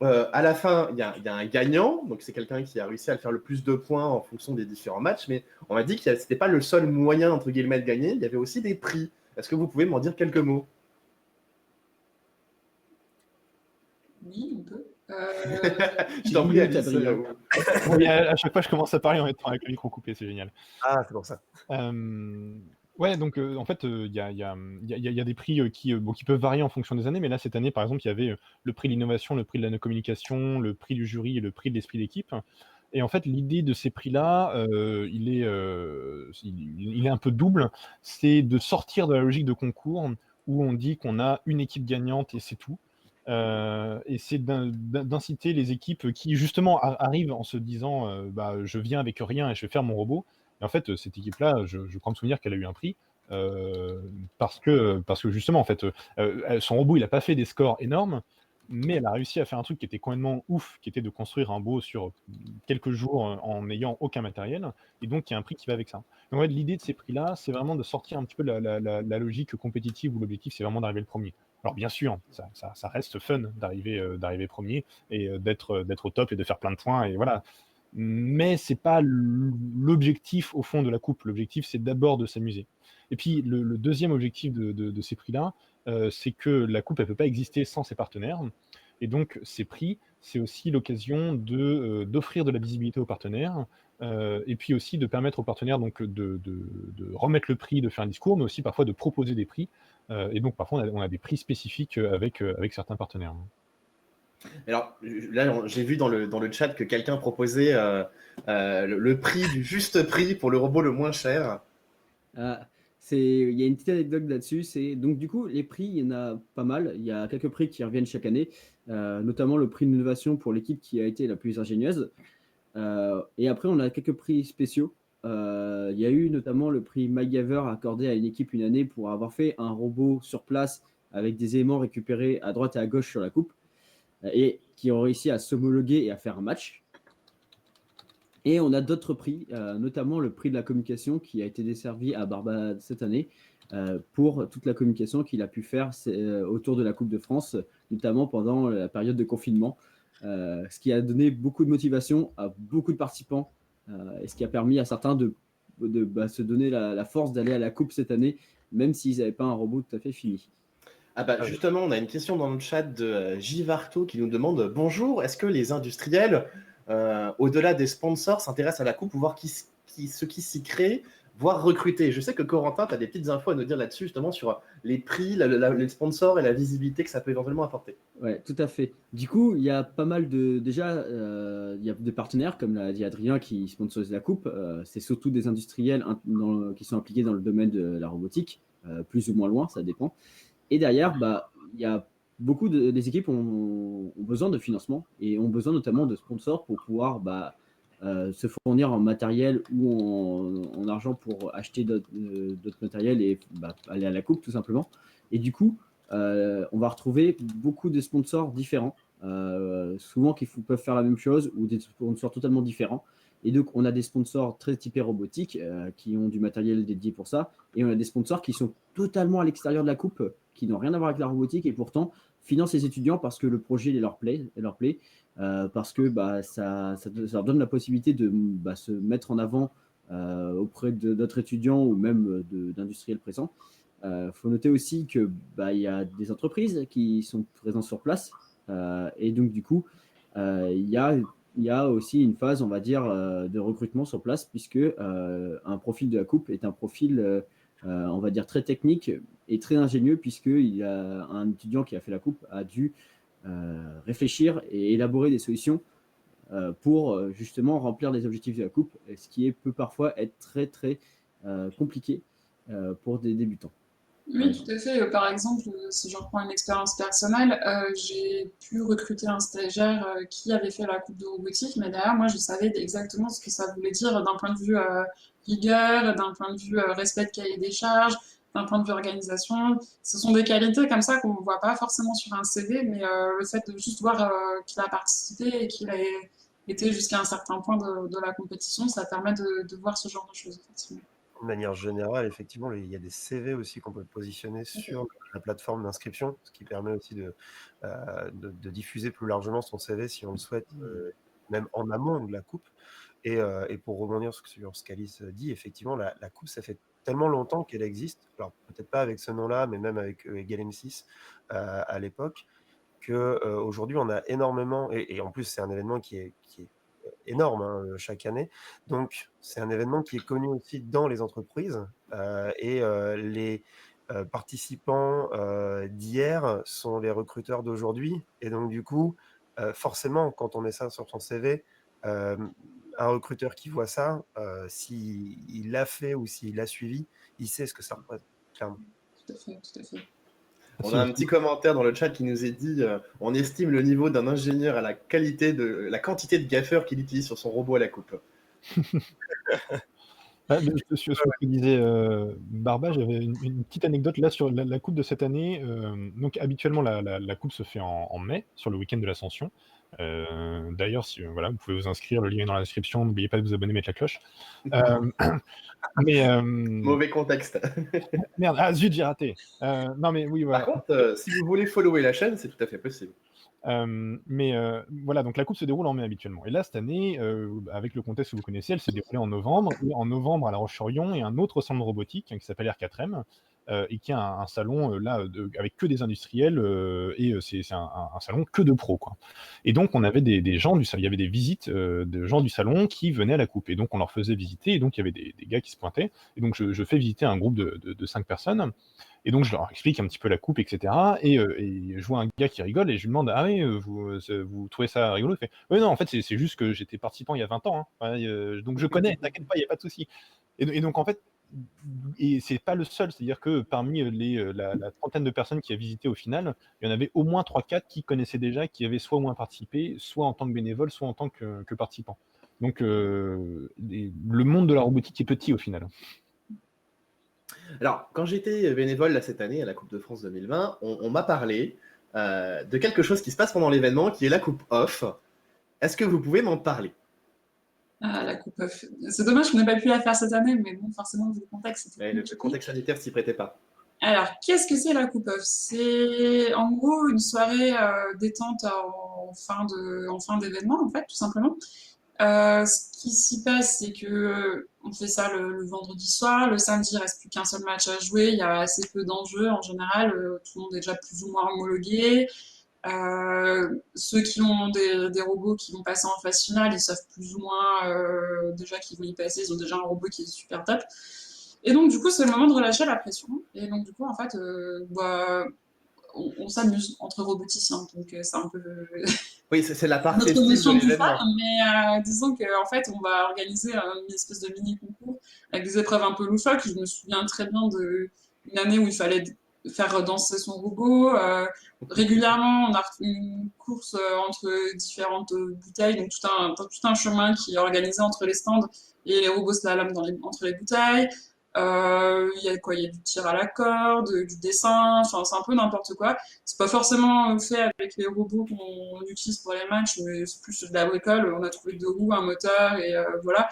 à la fin, il y a un gagnant, donc c'est quelqu'un qui a réussi à faire le plus de points en fonction des différents matchs, mais on m'a dit que ce n'était pas le seul moyen, entre guillemets, de gagner, il y avait aussi des prix. Est-ce que vous pouvez m'en dire quelques mots? Oui, on peut. Je t'en prie, Alice. Adrien. Oui, à chaque fois, je commence à parler en étant avec le micro coupé, c'est génial. Ah, c'est pour ça. Ouais, donc en fait, il y a des prix qui peuvent varier en fonction des années, mais là, cette année, par exemple, il y avait le prix de l'innovation, le prix de la communication, le prix du jury et le prix de l'esprit d'équipe. Et en fait, l'idée de ces prix-là, il est un peu double. C'est de sortir de la logique de concours où on dit qu'on a une équipe gagnante et c'est tout. Et c'est d'inciter les équipes qui, justement, arrivent en se disant je viens avec rien et je vais faire mon robot. Et en fait, cette équipe-là, je crois me souvenir qu'elle a eu un prix parce que justement, en fait, son robot, il n'a pas fait des scores énormes, mais elle a réussi à faire un truc qui était complètement ouf, qui était de construire un robot sur quelques jours en n'ayant aucun matériel, et donc il y a un prix qui va avec ça. Donc en fait, l'idée de ces prix-là, c'est vraiment de sortir un petit peu de la logique compétitive où l'objectif, c'est vraiment d'arriver le premier. Alors bien sûr, ça reste fun d'arriver premier et d'être au top et de faire plein de points, et voilà. Mais c'est pas l'objectif au fond de la coupe. L'objectif, c'est d'abord de s'amuser. Et puis le deuxième objectif de ces prix-là, c'est que la coupe, elle peut pas exister sans ses partenaires. Et donc ces prix, c'est aussi l'occasion d'offrir de la visibilité aux partenaires, et puis aussi de permettre aux partenaires donc de remettre le prix, de faire un discours, mais aussi parfois de proposer des prix. Et donc parfois on a des prix spécifiques avec certains partenaires. Alors là, j'ai vu dans le chat que quelqu'un proposait le prix du juste prix pour le robot le moins cher. Il y a une petite anecdote là-dessus. Donc du coup, les prix, il y en a pas mal. Il y a quelques prix qui reviennent chaque année, notamment le prix d'innovation pour l'équipe qui a été la plus ingénieuse. Et après, on a quelques prix spéciaux. Il y a eu notamment le prix MacGyver accordé à une équipe une année pour avoir fait un robot sur place avec des éléments récupérés à droite et à gauche sur la coupe, et qui ont réussi à s'homologuer et à faire un match. Et on a d'autres prix, notamment le prix de la communication qui a été desservi à Barbade cette année pour toute la communication qu'il a pu faire autour de la Coupe de France, notamment pendant la période de confinement, ce qui a donné beaucoup de motivation à beaucoup de participants et ce qui a permis à certains de se donner la force d'aller à la Coupe cette année, même s'ils n'avaient pas un robot tout à fait fini. Ah bah justement, on a une question dans le chat de Givarto qui nous demande « Bonjour, est-ce que les industriels, au-delà des sponsors, s'intéressent à la coupe pour voir ce qui s'y crée, voire recruter ?» Je sais que Corentin, tu as des petites infos à nous dire là-dessus, justement, sur les prix, les sponsors et la visibilité que ça peut éventuellement apporter. Ouais, tout à fait. Du coup, il y a pas mal de... Déjà, il y a des partenaires, comme l'a dit Adrien, qui sponsorisent la coupe. C'est surtout des industriels qui sont impliqués dans le domaine de la robotique, plus ou moins loin, ça dépend. Et derrière, il y a beaucoup des équipes ont besoin de financement et ont besoin notamment de sponsors pour pouvoir se fournir en matériel ou en argent pour acheter d'autres matériels et aller à la coupe tout simplement. Et du coup, on va retrouver beaucoup de sponsors différents, souvent qui peuvent faire la même chose ou des sponsors totalement différents. Et donc, on a des sponsors très typés robotiques qui ont du matériel dédié pour ça. Et on a des sponsors qui sont totalement à l'extérieur de la coupe, qui n'ont rien à voir avec la robotique et pourtant financent les étudiants parce que le projet leur plaît parce que ça leur donne la possibilité de se mettre en avant auprès d'autres étudiants ou même d'industriels présents. Faut noter aussi que il y a des entreprises qui sont présentes sur place et donc du coup il y a aussi une phase, on va dire, de recrutement sur place, puisque un profil de la coupe est un profil, on va dire, très technique et très ingénieux, puisqu'il a un étudiant qui a fait la coupe a dû réfléchir et élaborer des solutions pour justement remplir les objectifs de la coupe, ce qui peut parfois être très, très compliqué pour des débutants. Oui, tout à fait. Par exemple, si je reprends une expérience personnelle, j'ai pu recruter un stagiaire qui avait fait la coupe de robotique, mais derrière, moi, je savais exactement ce que ça voulait dire d'un point de vue rigueur, d'un point de vue respect de cahier des charges, d'un point de vue organisation. Ce sont des qualités comme ça qu'on ne voit pas forcément sur un CV, mais le fait de juste voir qu'il a participé et qu'il a été jusqu'à un certain point de la compétition, ça permet de voir ce genre de choses, effectivement. De manière générale, effectivement, il y a des CV aussi qu'on peut positionner sur la plateforme d'inscription, ce qui permet aussi de diffuser plus largement son CV si on le souhaite, même en amont de la coupe. Et pour rebondir sur ce qu'Alice dit, effectivement, la coupe, ça fait tellement longtemps qu'elle existe, alors peut-être pas avec ce nom-là, mais même avec Egal M6 à l'époque, qu'aujourd'hui, on a énormément, et en plus, c'est un événement qui est énorme chaque année. Donc, c'est un événement qui est connu aussi dans les entreprises et les participants d'hier sont les recruteurs d'aujourd'hui. Et donc, du coup, forcément, quand on met ça sur son CV, un recruteur qui voit ça, s'il l'a fait ou s'il l'a suivi, il sait ce que ça représente, clairement. Tout à fait, tout à fait. On a un petit commentaire dans le chat qui nous est dit on estime le niveau d'un ingénieur à la quantité de gaffeurs qu'il utilise sur son robot à la coupe. Sur ce que disait Barba, j'avais une petite anecdote là sur la coupe de cette année. Donc habituellement la coupe se fait en mai, sur le week-end de l'Ascension. D'ailleurs, si voilà, vous pouvez vous inscrire, le lien est dans la description. N'oubliez pas de vous abonner, mettre la cloche. Mauvais contexte. Merde, ah zut, j'ai raté. Non mais oui, voilà. Par contre, si vous voulez follower la chaîne, c'est tout à fait possible. Voilà, donc la coupe se déroule en mai habituellement. Et là, cette année, avec le contexte que vous connaissez, elle s'est déroulée en novembre. Et en novembre, à La Roche-sur-Yon, il y a un autre centre robotique qui s'appelle R4M et qui a un salon là avec que des industriels et c'est un salon que de pros, quoi. Et donc, on avait des gens du salon, il y avait des visites de gens du salon qui venaient à la coupe. Et donc, on leur faisait visiter. Et donc, il y avait des gars qui se pointaient. Et donc, je fais visiter un groupe de 5 personnes. Et donc, je leur explique un petit peu la coupe, etc. Et je vois un gars qui rigole et je lui demande ah oui, vous trouvez ça rigolo? Il fait oui, non, en fait, c'est juste que j'étais participant il y a 20 ans. Hein. Donc, je connais, t'inquiète pas, il n'y a pas de souci. Et donc, en fait, et c'est pas le seul, c'est-à-dire que parmi la trentaine de personnes qui a visité au final, il y en avait au moins 3-4 qui connaissaient déjà, qui avaient soit au moins participé, soit en tant que bénévole, soit en tant que participant. Donc, le monde de la robotique est petit au final. Alors, quand j'étais bénévole là, cette année à la Coupe de France 2020, on m'a parlé de quelque chose qui se passe pendant l'événement, qui est la Coupe Off. Est-ce que vous pouvez m'en parler? Ah, la Coupe of. C'est dommage qu'on n'ait pas pu la faire cette année, mais bon, forcément, vu le contexte, c'était Ouais, le compliqué. contexte sanitaire s'y prêtait pas. Alors, qu'est-ce que c'est la Coupe Off? C'est en gros une soirée détente en fin d'événement, en fait, tout simplement. Ce qui s'y passe, c'est que on fait ça le vendredi soir. Le samedi, il reste plus qu'un seul match à jouer. Il y a assez peu d'enjeux en général. Tout le monde est déjà plus ou moins homologué. Ceux qui ont des robots qui vont passer en phase finale, ils savent plus ou moins déjà qu'ils vont y passer. Ils ont déjà un robot qui est super top. Et donc, du coup, c'est le moment de relâcher la pression. Et donc, du coup, en fait, on s'amuse entre roboticiens. Donc, c'est un peu Oui, c'est la part notre festive de notion du fun. l'événement. Mais disons qu'en fait, on va organiser une espèce de mini-concours avec des épreuves un peu loufoques. Je me souviens très bien d'une année où il fallait faire danser son robot. Régulièrement, on a une course entre différentes bouteilles, donc tout un chemin qui est organisé entre les stands et les robots slalom entre les bouteilles. Il y a quoi? Il y a du tir à la corde, du dessin, enfin c'est un peu n'importe quoi. C'est pas forcément fait avec les robots qu'on utilise pour les matchs, mais c'est plus de la bricole. On a trouvé deux roues, un moteur et voilà.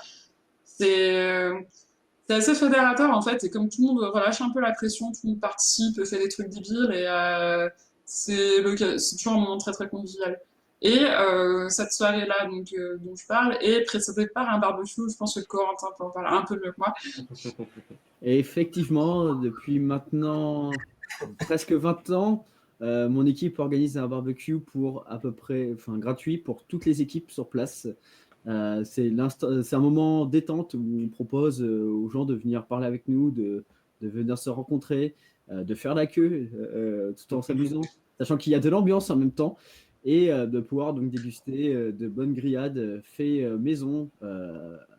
C'est euh, c'est assez fédérateur en fait, et comme tout le monde relâche un peu la pression, tout le monde participe, fait des trucs débiles, et c'est toujours un moment très très convivial. Et cette soirée-là dont je parle est précédée par un barbecue. Je pense que Corentin peut en parler un peu mieux que moi. Et effectivement, depuis maintenant presque 20 ans, mon équipe organise un barbecue pour à peu près, enfin gratuit pour toutes les équipes sur place. C'est un moment détente où on propose aux gens de venir parler avec nous, de venir se rencontrer, de faire la queue tout en s'amusant, sachant qu'il y a de l'ambiance en même temps, et de pouvoir donc déguster de bonnes grillades faites maison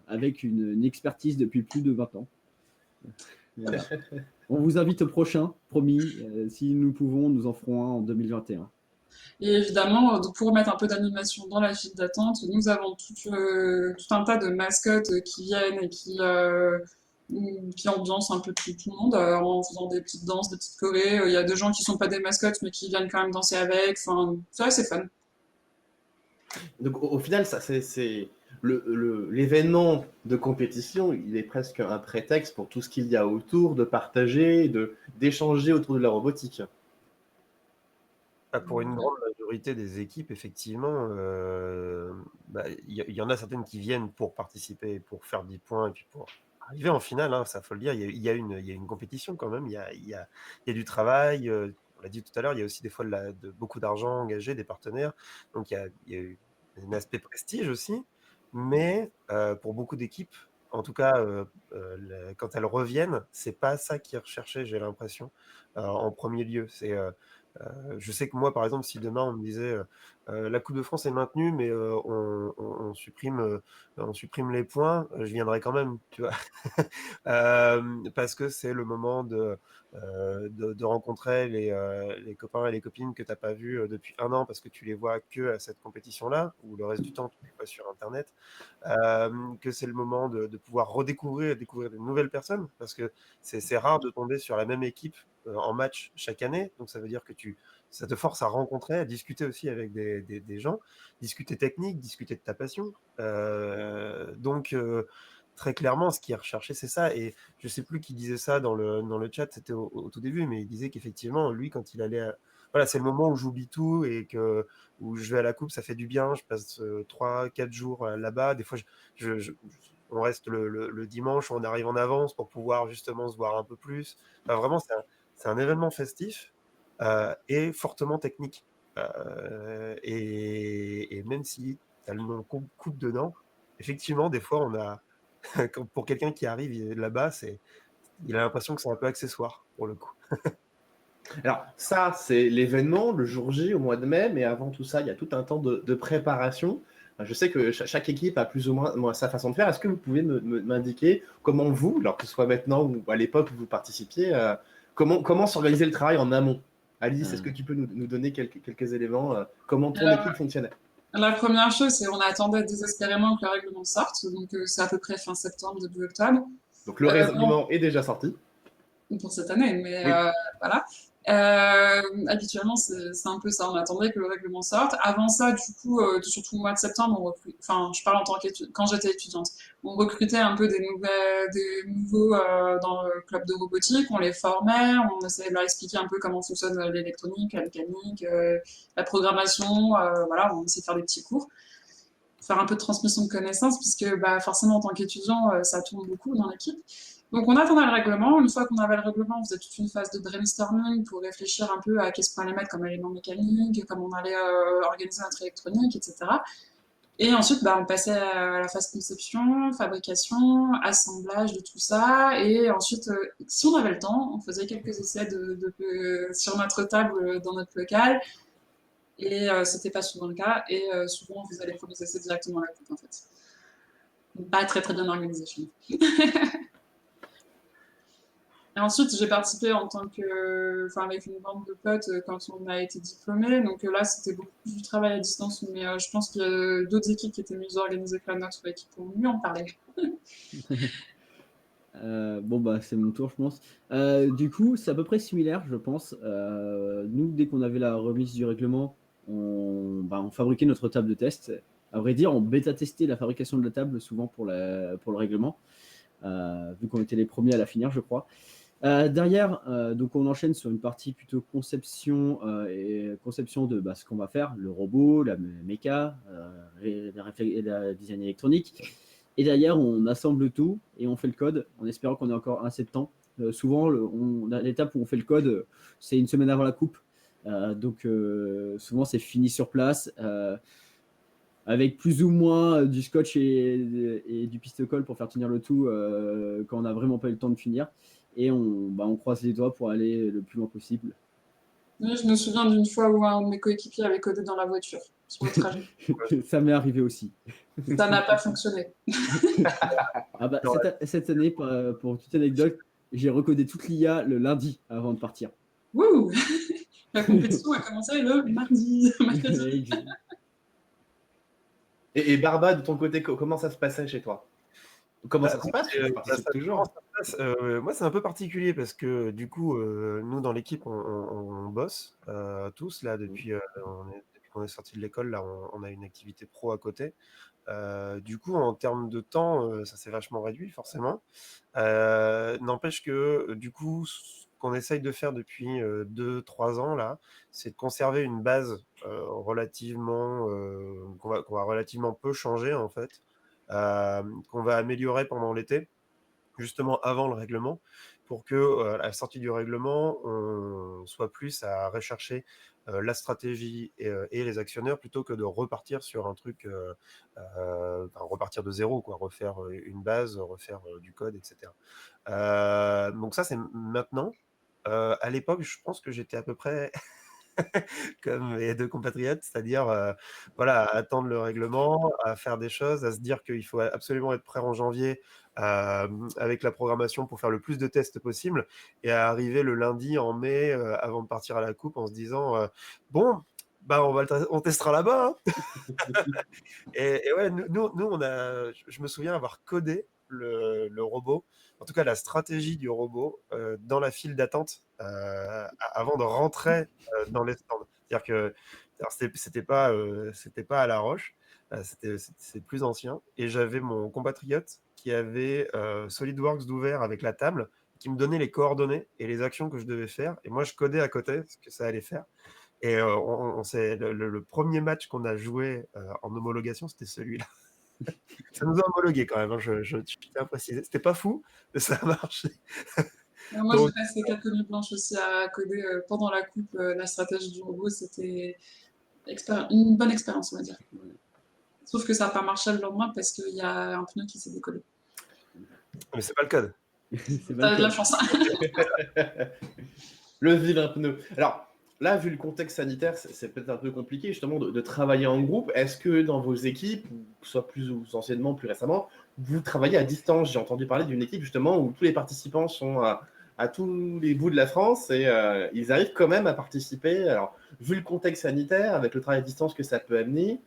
avec une expertise depuis plus de 20 ans. Voilà. On vous invite au prochain, promis. Si nous pouvons, nous en ferons un en 2021. Et évidemment, donc pour mettre un peu d'animation dans la file d'attente, nous avons tout un tas de mascottes qui viennent et qui ambiancent un peu tout le monde en faisant des petites danses, des petites chorés. Il y a des gens qui sont pas des mascottes mais qui viennent quand même danser avec. Enfin, c'est vrai, c'est fun. Donc au final, ça c'est l'événement de compétition, il est presque un prétexte pour tout ce qu'il y a autour, de partager, d'échanger autour de la robotique. Pour une grande majorité des équipes, effectivement, il y en a certaines qui viennent pour participer, pour faire des points et puis pour arriver en finale, hein, ça faut le dire. Il y a une compétition quand même, il y a du travail. On l'a dit tout à l'heure, il y a aussi des fois beaucoup d'argent engagé, des partenaires. Donc il y a eu un aspect prestige aussi. Mais pour beaucoup d'équipes, en tout cas, quand elles reviennent, c'est pas ça qui est recherché, j'ai l'impression, en premier lieu. Je sais que moi, par exemple, si demain on me disait la Coupe de France est maintenue, mais on supprime les points, je viendrai quand même, tu vois. Parce que c'est le moment de rencontrer les copains et les copines que tu n'as pas vus depuis un an parce que tu les vois que à cette compétition-là, ou le reste du temps tu les vois sur Internet. Que c'est le moment de pouvoir découvrir de nouvelles personnes, parce que c'est rare de tomber sur la même équipe en match chaque année, donc ça veut dire que ça te force à rencontrer, à discuter aussi avec des gens, discuter technique, discuter de ta passion. Donc très clairement, ce qui est recherché, c'est ça. Et je sais plus qui disait ça dans le chat, c'était au tout début, mais il disait qu'effectivement, lui, quand il allait voilà, c'est le moment où j'oublie tout et où je vais à la coupe, ça fait du bien. Je passe 3-4 jours là-bas. Des fois, on reste le dimanche, on arrive en avance pour pouvoir justement se voir un peu plus. Enfin, vraiment, c'est un événement festif et fortement technique. Et même si tu as le nom coupe dedans, effectivement, des fois, pour quelqu'un qui arrive là-bas, il a l'impression que c'est un peu accessoire pour le coup. Alors ça, c'est l'événement, le jour J au mois de mai, mais avant tout ça, il y a tout un temps de préparation. Je sais que chaque équipe a plus ou moins sa façon de faire. Est-ce que vous pouvez m'indiquer comment vous, alors que ce soit maintenant ou à l'époque où vous participiez, comment s'organiser le travail en amont? Alice, est-ce que tu peux nous donner quelques éléments, comment ton équipe fonctionnait? La première chose, c'est qu'on attendait désespérément que le règlement sorte. Donc, c'est à peu près fin septembre, début octobre. Donc le règlement est déjà sorti. pour cette année, mais Oui. voilà. Habituellement, c'est un peu ça. On attendait que le règlement sorte. Avant ça, du coup, surtout au mois de septembre, enfin, je parle en tant quand j'étais étudiante, on recrutait un peu des nouveaux dans le club de robotique. On les formait, on essayait de leur expliquer un peu comment fonctionne l'électronique, la mécanique, la programmation. Voilà, on essayait de faire des petits cours, faire un peu de transmission de connaissances, puisque bah, forcément, en tant qu'étudiant, ça tourne beaucoup dans l'équipe. Donc on attendait le règlement. Une fois qu'on avait le règlement, on faisait toute une phase de brainstorming pour réfléchir un peu à qu'est-ce qu'on allait mettre comme élément mécanique, comment on allait organiser notre électronique, etc. Et ensuite, bah, on passait à la phase conception, fabrication, assemblage de tout ça. Et ensuite, si on avait le temps, on faisait quelques essais sur notre table dans notre local. Et c'était pas souvent le cas. Et souvent, on faisait les premiers essais directement à la coupe, en fait. Pas très très bien organisé chez nous. Et ensuite, j'ai participé avec une bande de potes quand on a été diplômé. Donc là, c'était beaucoup plus du travail à distance, mais je pense qu'il y a d'autres équipes qui étaient mieux organisées que la nôtre et qui pourront mieux en parler. Bon, bah, c'est mon tour, je pense. Du coup, c'est à peu près similaire, je pense. Nous, dès qu'on avait la remise du règlement, on fabriquait notre table de test. À vrai dire, on bêta-testait la fabrication de la table, souvent pour le règlement, vu qu'on était les premiers à la finir, je crois. Derrière, donc on enchaîne sur une partie plutôt conception et conception de ce qu'on va faire, le robot, la méca, la design électronique. Et derrière, on assemble tout et on fait le code en espérant qu'on ait encore assez de temps. Souvent, l'étape où on fait le code, c'est une semaine avant la coupe. Donc, souvent, c'est fini sur place avec plus ou moins du scotch et du piste-colle pour faire tenir le tout quand on n'a vraiment pas eu le temps de finir. Et on croise les doigts pour aller le plus loin possible. Oui, je me souviens d'une fois où un de mes coéquipiers avait codé dans la voiture sur le trajet. Ça m'est arrivé aussi. Ça n'a pas fonctionné. Cette année, pour toute anecdote, j'ai recodé toute l'IA le lundi avant de partir. Wouh. La compétition a commencé le mardi. Et Barba, de ton côté, comment ça se passait chez toi? Comment ça se passe? Tu participes toujours. Moi, c'est un peu particulier parce que du coup, nous dans l'équipe, on bosse tous là depuis qu'on est sorti de l'école. Là, on a une activité pro à côté. Du coup, en termes de temps, ça s'est vachement réduit forcément. N'empêche que du coup, ce qu'on essaye de faire depuis 2-3 ans là, c'est de conserver une base relativement qu'on va relativement peu changer en fait, qu'on va améliorer pendant l'été, justement avant le règlement, pour que à la sortie du règlement, on soit plus à rechercher la stratégie et les actionnaires plutôt que de repartir sur un truc, repartir de zéro, quoi, refaire une base, refaire du code, etc. Donc ça, c'est maintenant. À l'époque, je pense que j'étais à peu près comme mes deux compatriotes, c'est-à-dire voilà, à attendre le règlement, à faire des choses, à se dire qu'il faut absolument être prêt en janvier avec la programmation pour faire le plus de tests possible, et à arriver le lundi en mai avant de partir à la coupe en se disant bon, bah on testera là-bas. Hein. Et ouais, nous je me souviens avoir codé le robot, en tout cas la stratégie du robot, dans la file d'attente avant de rentrer dans les stands. C'est-à-dire que c'était pas à La Roche, c'est plus ancien. Et j'avais mon compatriote qui avait SolidWorks d'ouvert avec la table, qui me donnait les coordonnées et les actions que je devais faire. Et moi, je codais à côté ce que ça allait faire. Et le premier match qu'on a joué en homologation, c'était celui-là. Ça nous a homologué quand même, hein, je tiens à préciser. C'était pas fou, mais ça a marché. Moi, j'ai passé quelques nuits blanches aussi à coder pendant la coupe la stratégie du robot. C'était une bonne expérience, on va dire. Sauf que ça n'a pas marché le lendemain parce qu'il y a un pneu qui s'est décollé. Mais c'est pas le code. T'as de la chance. Le vilain pneu. Alors, là, vu le contexte sanitaire, c'est peut-être un peu compliqué justement de travailler en groupe. Est-ce que dans vos équipes, soit plus anciennement, plus récemment, vous travaillez à distance? J'ai entendu parler d'une équipe justement où tous les participants sont à tous les bouts de la France et ils arrivent quand même à participer. Alors, vu le contexte sanitaire, avec le travail à distance que ça peut amener,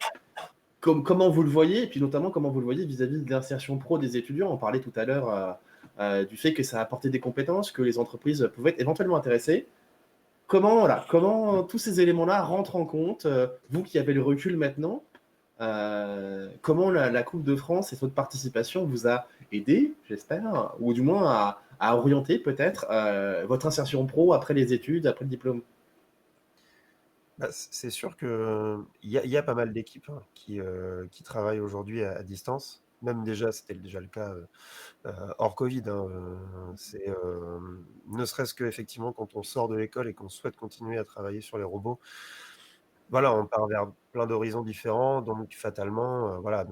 comment vous le voyez? Et puis notamment, comment vous le voyez vis-à-vis de l'insertion pro des étudiants? On parlait tout à l'heure du fait que ça a apporté des compétences, que les entreprises pouvaient être éventuellement intéressées. Comment tous ces éléments-là rentrent en compte, vous qui avez le recul maintenant, comment la Coupe de France et votre participation vous a aidé, j'espère, ou du moins à orienter peut-être votre insertion pro après les études, après le diplôme? C'est sûr qu'il y a pas mal d'équipes qui travaillent aujourd'hui à distance. Même déjà, c'était déjà le cas hors Covid. Ne serait-ce que effectivement quand on sort de l'école et qu'on souhaite continuer à travailler sur les robots, voilà, on part vers plein d'horizons différents, donc fatalement, voilà,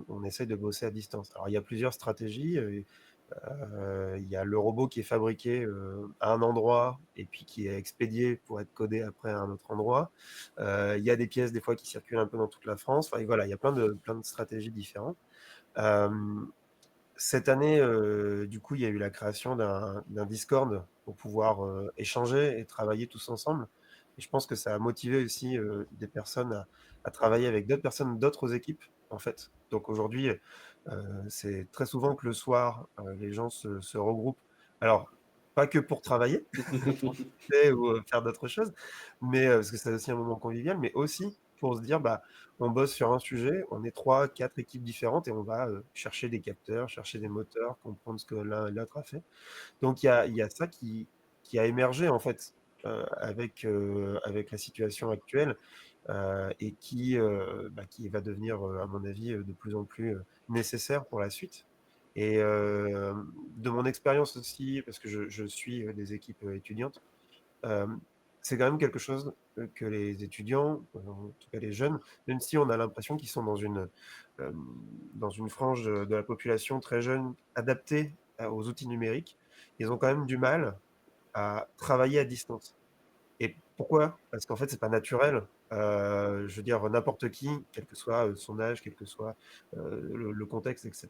on essaie de bosser à distance. Alors il y a plusieurs stratégies. Il y a le robot qui est fabriqué à un endroit et puis qui est expédié pour être codé après à un autre endroit. Il y a des pièces des fois qui circulent un peu dans toute la France. Enfin, voilà, il y a plein de stratégies différentes. Cette année, du coup, il y a eu la création d'un Discord pour pouvoir échanger et travailler tous ensemble. Et je pense que ça a motivé aussi des personnes à travailler avec d'autres personnes, d'autres équipes, en fait. Donc aujourd'hui, c'est très souvent que le soir, les gens se regroupent. Alors, pas que pour travailler ou faire d'autres choses, mais parce que c'est aussi un moment convivial, mais aussi pour se dire, bah, on bosse sur un sujet, on est 3, 4 équipes différentes et on va chercher des capteurs, chercher des moteurs, comprendre ce que l'un et l'autre a fait. Donc il y a ça qui a émergé en fait avec la situation actuelle et qui va devenir, à mon avis, de plus en plus nécessaire pour la suite. Et de mon expérience aussi, parce que je suis des équipes étudiantes, euh, c'est quand même quelque chose que les étudiants, en tout cas les jeunes, même si on a l'impression qu'ils sont euh, dans une frange de la population très jeune adaptée aux outils numériques, ils ont quand même du mal à travailler à distance. Et pourquoi? Parce qu'en fait, c'est pas naturel. Je veux dire, n'importe qui, quel que soit son âge, quel que soit le contexte, etc.,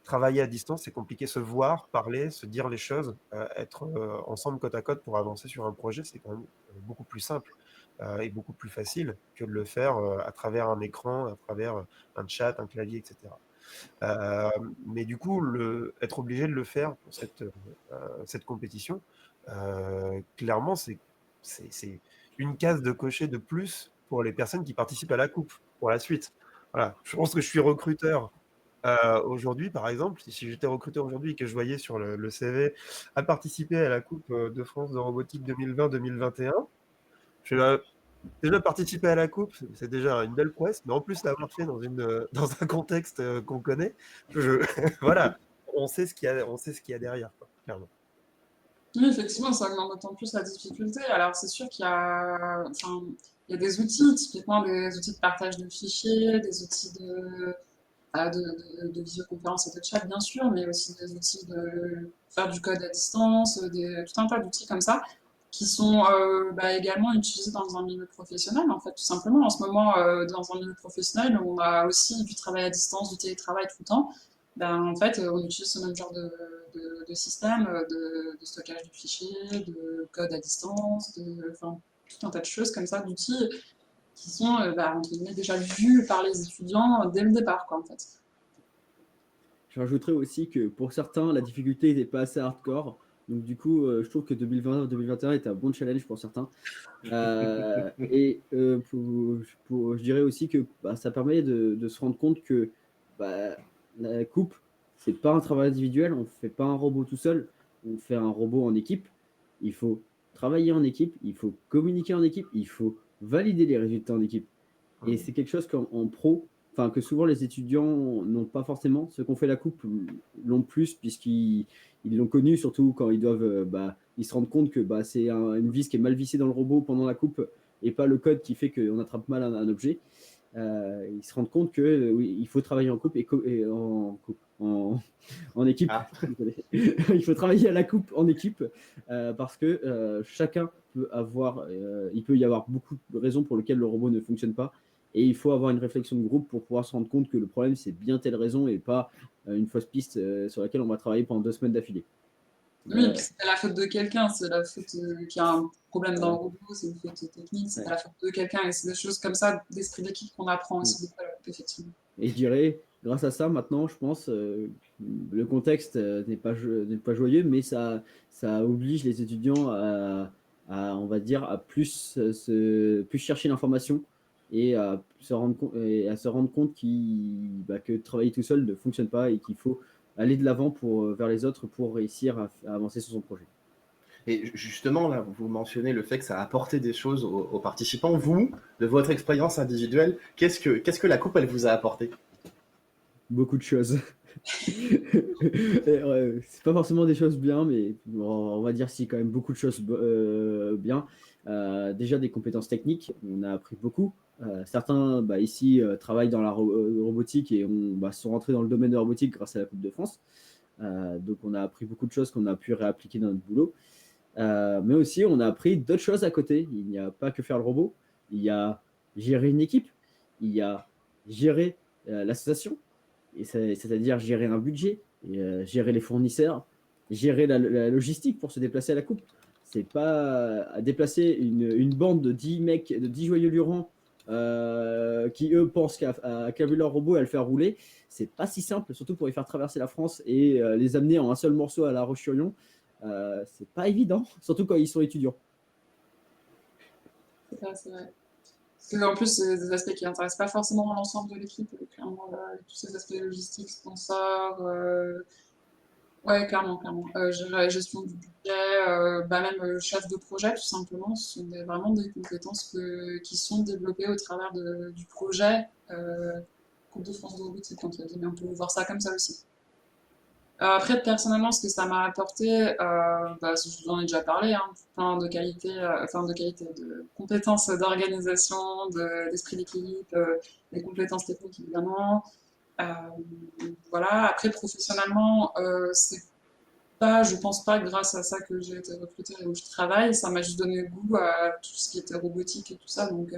travailler à distance, c'est compliqué. Se voir, parler, se dire les choses, être ensemble côte à côte pour avancer sur un projet, c'est quand même beaucoup plus simple et beaucoup plus facile que de le faire à travers un écran, à travers un chat, un clavier, etc. Euh, mais du coup, être obligé de le faire pour cette compétition, clairement, c'est une case de cocher de plus pour les personnes qui participent à la coupe pour la suite. Voilà. Je pense que je suis recruteur aujourd'hui, par exemple. Si j'étais recruteur aujourd'hui et que je voyais sur le CV à participer à la Coupe de France de robotique 2020-2021, je vais déjà participer à la Coupe, c'est déjà une belle prouesse, mais en plus l'avoir fait dans un contexte qu'on connaît, voilà, on sait ce qu'il y a derrière, quoi, clairement. Oui, effectivement, ça augmente d'autant plus la difficulté. Alors, c'est sûr il y a des outils, typiquement des outils de partage de fichiers, des outils de visioconférence et de chat, bien sûr, mais aussi des outils de faire du code à distance, tout un tas d'outils comme ça, qui sont également utilisés dans un milieu professionnel, en fait, tout simplement. En ce moment, dans un milieu professionnel, on a aussi du travail à distance, du télétravail tout le temps. Ben, en fait, on utilise ce même genre de système de stockage de fichiers, de code à distance, enfin, tout un tas de choses comme ça, d'outils qui sont entre guillemets, déjà vus par les étudiants dès le départ, quoi, en fait. Je rajouterais aussi que pour certains, la difficulté n'était pas assez hardcore. Donc du coup, je trouve que 2020-2021 était un bon challenge pour certains. Je dirais aussi que ça permet de se rendre compte que la coupe, c'est pas un travail individuel, on ne fait pas un robot tout seul, on fait un robot en équipe. Il faut travailler en équipe, il faut communiquer en équipe, il faut valider les résultats en équipe. Et c'est quelque chose qu'en pro, enfin que souvent les étudiants n'ont pas forcément. Ceux qui ont fait la coupe l'ont plus puisqu'ils l'ont connu, surtout quand ils doivent, ils se rendent compte que c'est une vis qui est mal vissée dans le robot pendant la coupe et pas le code qui fait qu'on attrape mal un objet. Ils se rendent compte que oui, il faut travailler en coupe en équipe. Ah. Il faut travailler à la coupe en équipe parce que chacun peut il peut y avoir beaucoup de raisons pour lesquelles le robot ne fonctionne pas. Et il faut avoir une réflexion de groupe pour pouvoir se rendre compte que le problème, c'est bien telle raison et pas une fausse piste sur laquelle on va travailler pendant 2 semaines d'affilée. Oui, puis c'est pas la faute de quelqu'un, c'est la faute qu'il y a un problème dans le robot, c'est une faute technique, c'est pas la faute de quelqu'un, et c'est des choses comme ça, d'esprit d'équipe qu'on apprend aussi beaucoup à la coupe, effectivement. Et je dirais, grâce à ça, maintenant, je pense, le contexte n'est pas joyeux, mais ça oblige les étudiants on va dire, à plus chercher l'information et à se rendre compte que travailler tout seul ne fonctionne pas et qu'il faut aller de l'avant vers les autres pour réussir à avancer sur son projet. Et justement, là, vous mentionnez le fait que ça a apporté des choses aux participants. Vous, de votre expérience individuelle, qu'est-ce que la coupe, elle vous a apporté? Beaucoup de choses. C'est pas forcément des choses bien, mais on va dire si quand même beaucoup de choses bien. Déjà des compétences techniques, on a appris beaucoup. Certains ici travaillent dans la robotique et sont rentrés dans le domaine de la robotique grâce à la Coupe de France. Donc on a appris beaucoup de choses qu'on a pu réappliquer dans notre boulot. Mais aussi on a appris d'autres choses à côté. Il n'y a pas que faire le robot, il y a gérer une équipe, il y a gérer l'association, c'est-à-dire gérer un budget, gérer les fournisseurs, gérer la logistique pour se déplacer à la coupe. C'est pas déplacer une bande de 10 mecs, de 10 joyeux lurons qui, eux, pensent qu'à vu leur robot et à le faire rouler. C'est pas si simple, surtout pour les faire traverser la France et les amener en un seul morceau à La Roche-sur-Yon. C'est pas évident, surtout quand ils sont étudiants. C'est vrai. Parce qu'en plus, c'est des aspects qui n'intéressent pas forcément l'ensemble de l'équipe. Clairement, tous ces aspects logistiques, sponsors, ouais, clairement. Gérer la gestion du budget, même chef de projet, tout simplement, ce sont vraiment des compétences qui sont développées au travers du projet Coupe de France de robotique, entre guillemets. On peut voir ça comme ça aussi. Après, personnellement, ce que ça m'a apporté, je vous en ai déjà parlé, hein, plein de qualités, de compétences d'organisation, d'esprit d'équipe, des compétences techniques évidemment. Euh, voilà. Après, professionnellement, je pense pas grâce à ça que j'ai été recrutée et où je travaille. Ça m'a juste donné goût à tout ce qui était robotique et tout ça. Donc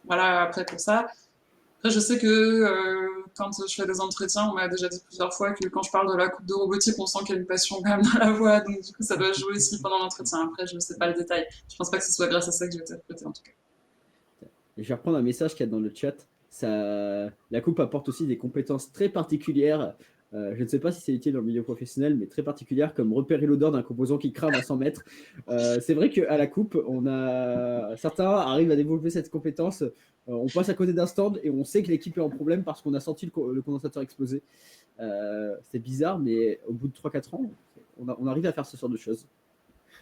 voilà, après pour ça. Après, je sais que quand je fais des entretiens, on m'a déjà dit plusieurs fois que quand je parle de la coupe de robotique, on sent qu'il y a une passion quand même dans la voix. Donc du coup, ça doit jouer aussi pendant l'entretien. Après, je ne sais pas le détail. Je pense pas que ce soit grâce à ça que j'ai été recrutée en tout cas. Et je vais reprendre un message qu'il y a dans le chat. La coupe apporte aussi des compétences très particulières. Je ne sais pas si c'est utile dans le milieu professionnel, mais très particulières, comme repérer l'odeur d'un composant qui crame à 100 mètres. C'est vrai qu'à la coupe, certains arrivent à développer cette compétence. On passe à côté d'un stand et on sait que l'équipe est en problème parce qu'on a senti le condensateur exploser. C'est bizarre, mais au bout de 3-4 ans, on arrive à faire ce genre de choses.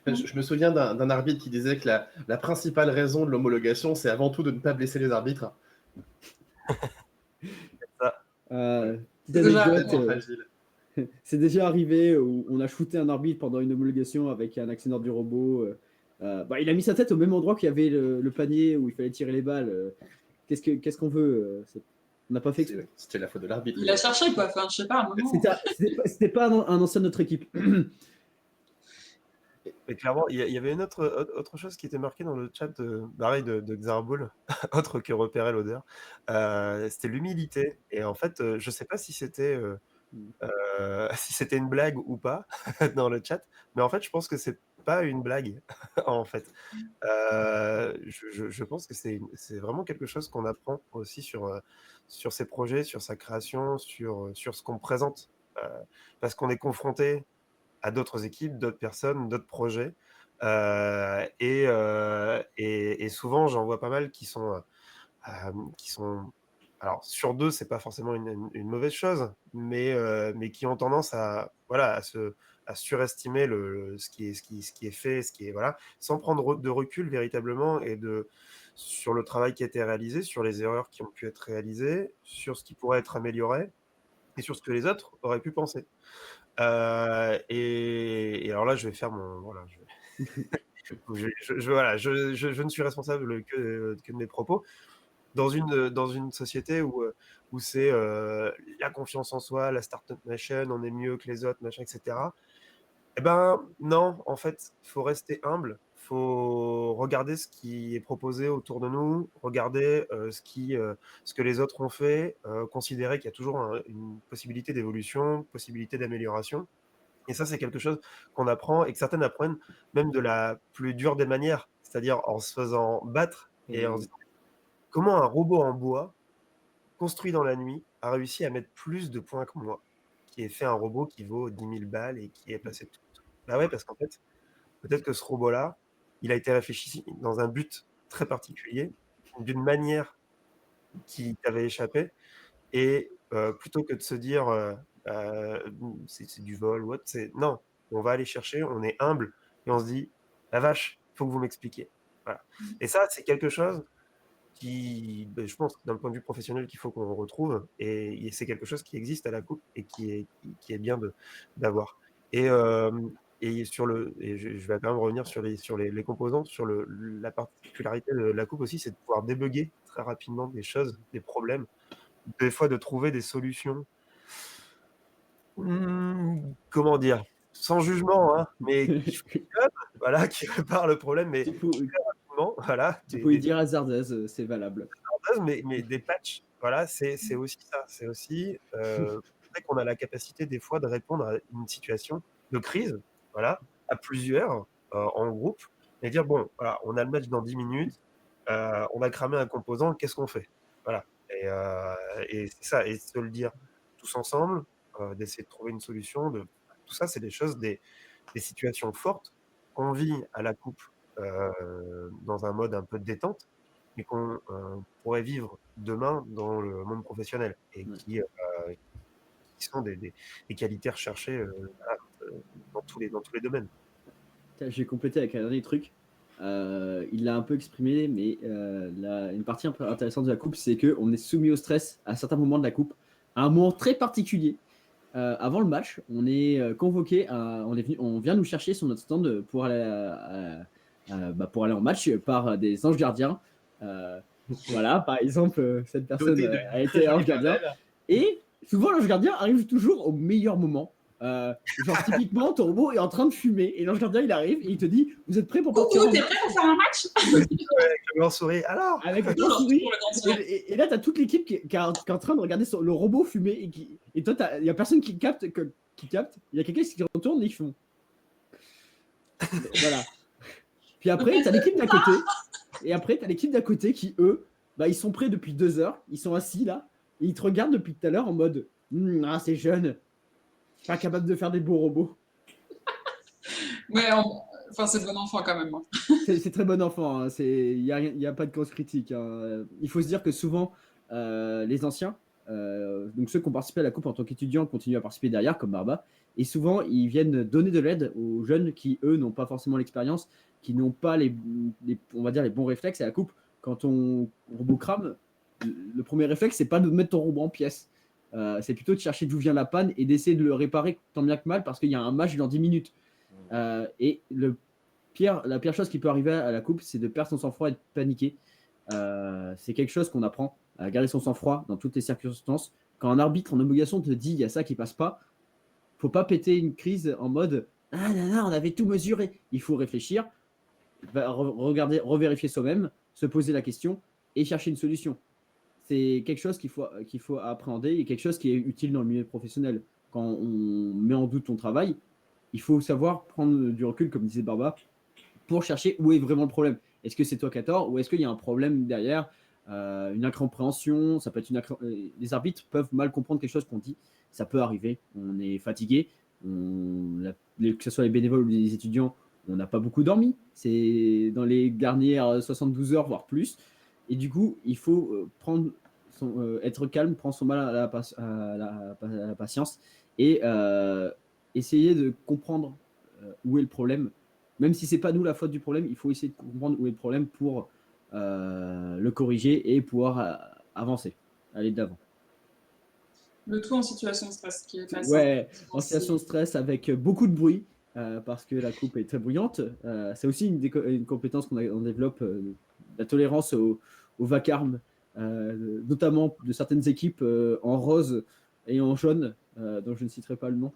Je me souviens d'un arbitre qui disait que la principale raison de l'homologation, c'est avant tout de ne pas blesser les arbitres. C'est déjà arrivé où on a shooté un arbitre pendant une homologation avec un actionnaire du robot. Il a mis sa tête au même endroit qu'il y avait le panier où il fallait tirer les balles. Qu'est-ce qu'on veut On n'a pas fait. C'était la faute de l'arbitre. Il a cherché quoi. Enfin, je sais pas. C'était pas un ancien de notre équipe. Et clairement, il y avait une autre chose qui était marquée dans le chat pareil de Xarboul, autre que repérer l'odeur. C'était l'humilité. Et en fait, je sais pas si c'était une blague ou pas dans le chat, mais en fait, je pense que c'est pas une blague en fait. Je pense que c'est vraiment quelque chose qu'on apprend aussi sur ses projets, sur sa création, sur ce qu'on présente, parce qu'on est confronté à d'autres équipes, d'autres personnes, d'autres projets. Et souvent, j'en vois pas mal qui sont alors sur deux, c'est pas forcément une mauvaise chose, mais qui ont tendance à surestimer ce qui est fait, voilà, sans prendre de recul véritablement sur le travail qui a été réalisé, sur les erreurs qui ont pu être réalisées, sur ce qui pourrait être amélioré et sur ce que les autres auraient pu penser. Et alors là, je vais faire mon je ne suis responsable que de mes propos. Dans une société où c'est la confiance en soi, la startup nation, on est mieux que les autres, machin, etc. Eh ben non, en fait, il faut rester humble, faut regarder ce qui est proposé autour de nous, regarder ce que les autres ont fait, considérer qu'il y a toujours une possibilité d'évolution, possibilité d'amélioration. Et ça, c'est quelque chose qu'on apprend et que certaines apprennent même de la plus dure des manières, c'est-à-dire en se faisant battre et en se disant comment un robot en bois, construit dans la nuit, a réussi à mettre plus de points que moi, qui ait fait un robot qui vaut 10 000 balles et qui ait passé tout. Bah ouais, parce qu'en fait, peut-être que ce robot-là, il a été réfléchi dans un but très particulier, d'une manière qui t'avait échappé, et plutôt que de se dire c'est du vol ou autre, c'est non, on va aller chercher, on est humble, et on se dit, la vache, il faut que vous m'expliquiez. Voilà. Et ça, c'est quelque chose qui, je pense, d'un point de vue professionnel, qu'il faut qu'on retrouve, et c'est quelque chose qui existe à la coupe et qui est bien d'avoir. Et, je vais quand même revenir sur les composants, sur la particularité de la coupe aussi, c'est de pouvoir débugger très rapidement des choses, des problèmes, des fois de trouver des solutions. Comment dire? Sans jugement, hein, mais qui fonctionnent, voilà, qui réparent le problème, mais Tu peux, rapidement, voilà, tu peux y dire hasardeuse, c'est valable. mais des patchs, voilà, c'est aussi ça. C'est aussi vrai qu'on a la capacité des fois de répondre à une situation de crise, voilà, à plusieurs, en groupe, et dire bon, voilà, on a le match dans 10 minutes, on a cramé un composant, qu'est-ce qu'on fait? Voilà. Et c'est ça, et se le dire tous ensemble, d'essayer de trouver une solution. Tout ça, c'est des choses, des situations fortes qu'on vit à la coupe dans un mode un peu de détente, mais qu'on pourrait vivre demain dans le monde professionnel, et Ouais. qui sont des qualités recherchées voilà, dans tous les domaines. J'ai complété avec un dernier truc. Il l'a un peu exprimé, mais une partie un peu intéressante de la coupe, c'est qu'on est soumis au stress à certains moments de la coupe, à un moment très particulier. Avant le match, on est convoqué, on vient nous chercher sur notre stand pour aller en match par des anges gardiens. Voilà, par exemple, cette personne Doté de a été ange gardien. Et souvent, l'ange gardien arrive toujours au meilleur moment. Genre, typiquement, ton robot est en train de fumer et l'ange gardien il arrive et il te dit: vous êtes prêts pour partir Coucou, en t'es match? prêt pour faire un match? Avec le grand sourire. Alors, Avec le grand Toujours, sourire. toujours le grand sourire. Et là, t'as toute l'équipe qui est en train de regarder le robot fumer. Et toi, il n'y a personne qui capte. Il y a quelqu'un qui se retourne et ils font. Voilà. Puis après, t'as l'équipe d'à côté. Et après, t'as l'équipe d'à côté qui, eux, ils sont prêts depuis 2 heures. Ils sont assis là. Et ils te regardent depuis tout à l'heure en mode: ah, c'est jeune. Pas capable de faire des beaux robots. Ouais, enfin, c'est de bon enfant quand même. Hein. C'est très bon enfant. Hein. Il n'y a pas de cause critique. Hein. Il faut se dire que souvent, les anciens, donc ceux qui ont participé à la coupe en tant qu'étudiants, continuent à participer derrière, comme Barba. Et souvent, ils viennent donner de l'aide aux jeunes qui, eux, n'ont pas forcément l'expérience, qui n'ont pas on va dire, les bons réflexes à la coupe. Quand ton robot crame, le premier réflexe, c'est pas de mettre ton robot en pièces. C'est plutôt de chercher d'où vient la panne et d'essayer de le réparer tant bien que mal parce qu'il y a un match dans 10 minutes. Et la pire chose qui peut arriver à la coupe, c'est de perdre son sang-froid et de paniquer. C'est quelque chose qu'on apprend à garder son sang-froid dans toutes les circonstances. Quand un arbitre en homologation te dit il y a ça qui passe pas, faut pas péter une crise en mode ah non, on avait tout mesuré. Il faut réfléchir, regarder, revérifier soi-même, se poser la question et chercher une solution. C'est quelque chose qu'il faut appréhender et quelque chose qui est utile dans le milieu professionnel. Quand on met en doute ton travail, il faut savoir prendre du recul, comme disait Barba, pour chercher où est vraiment le problème. Est-ce que c'est toi qui as tort ou est-ce qu'il y a un problème derrière, une incompréhension? Ça peut être les arbitres peuvent mal comprendre quelque chose qu'on dit. Ça peut arriver. On est fatigué. Que ce soit les bénévoles ou les étudiants, on n'a pas beaucoup dormi. C'est dans les dernières 72 heures, voire plus. Et du coup, il faut être calme, prendre son mal à la patience et essayer de comprendre où est le problème. Même si c'est pas nous la faute du problème, il faut essayer de comprendre où est le problème pour le corriger et pouvoir avancer, aller de l'avant. Le tout en situation de stress, qui est pas Ouais, simple. en situation de stress avec beaucoup de bruit, parce que la coupe est très bruyante. C'est aussi une compétence qu'on développe, la tolérance au vacarme, notamment de certaines équipes en rose et en jaune, dont je ne citerai pas le nom,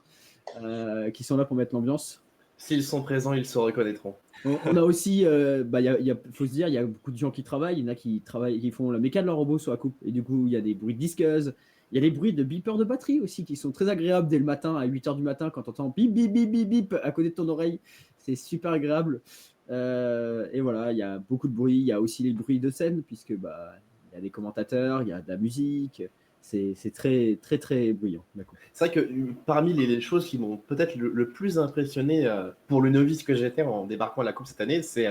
qui sont là pour mettre l'ambiance. S'ils sont présents, ils se reconnaîtront. On a aussi, faut se dire, il y a beaucoup de gens qui travaillent. Il y en a qui font la méca de leur robot sur la coupe. Et du coup, il y a des bruits de disqueuse. Il y a des bruits de beepers de batterie aussi qui sont très agréables dès le matin, à 8h du matin, quand tu entends bip, bip, bip, bip, bip à côté de ton oreille. C'est super agréable. Et voilà, il y a beaucoup de bruit. Il y a aussi les bruits de scène, puisque il y a des commentateurs, il y a de la musique. c'est très, très, très brillant. D'accord. C'est vrai que parmi les choses qui m'ont peut-être le plus impressionné pour le novice que j'étais en débarquant à la Coupe cette année, c'est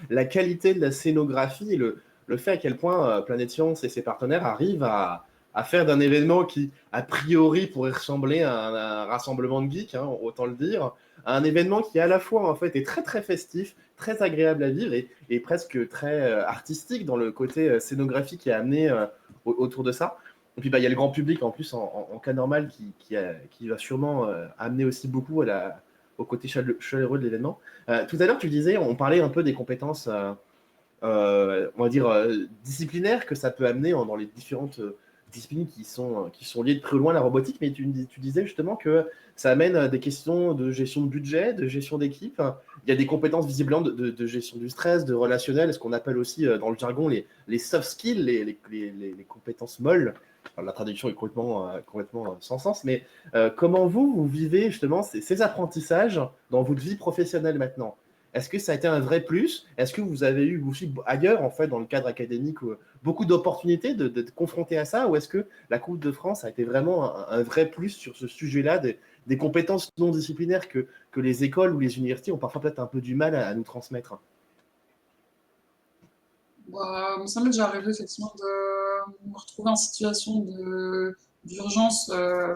la qualité de la scénographie et le fait à quel point Planète Science et ses partenaires arrivent à faire d'un événement qui, a priori, pourrait ressembler à un rassemblement de geeks, hein, autant le dire, à un événement qui, à la fois, en fait, est très, très festif, très agréable à vivre et presque très artistique dans le côté scénographique qui est amené autour de ça. Et puis, il y a le grand public, en plus, en cas normal, qui va sûrement amener aussi beaucoup au côté chaleureux de l'événement. Tout à l'heure, tu disais, on parlait un peu des compétences, on va dire, disciplinaires que ça peut amener dans les différentes disciplines qui sont liées de près ou loin à la robotique, mais tu disais justement que ça amène des questions de gestion de budget, de gestion d'équipe. Il y a des compétences visiblement de gestion du stress, de relationnel, ce qu'on appelle aussi dans le jargon les soft skills, les compétences molles. Alors, la traduction est complètement sans sens, mais comment vous vivez justement ces apprentissages dans votre vie professionnelle maintenant? Est-ce que ça a été un vrai plus? Est-ce que vous avez eu aussi ailleurs, en fait, dans le cadre académique, beaucoup d'opportunités de confronter à ça? Ou est-ce que la Coupe de France a été vraiment un vrai plus sur ce sujet-là, des compétences non disciplinaires que les écoles ou les universités ont parfois peut-être un peu du mal à nous transmettre? Ça m'est déjà arrivé effectivement de me retrouver en situation d'urgence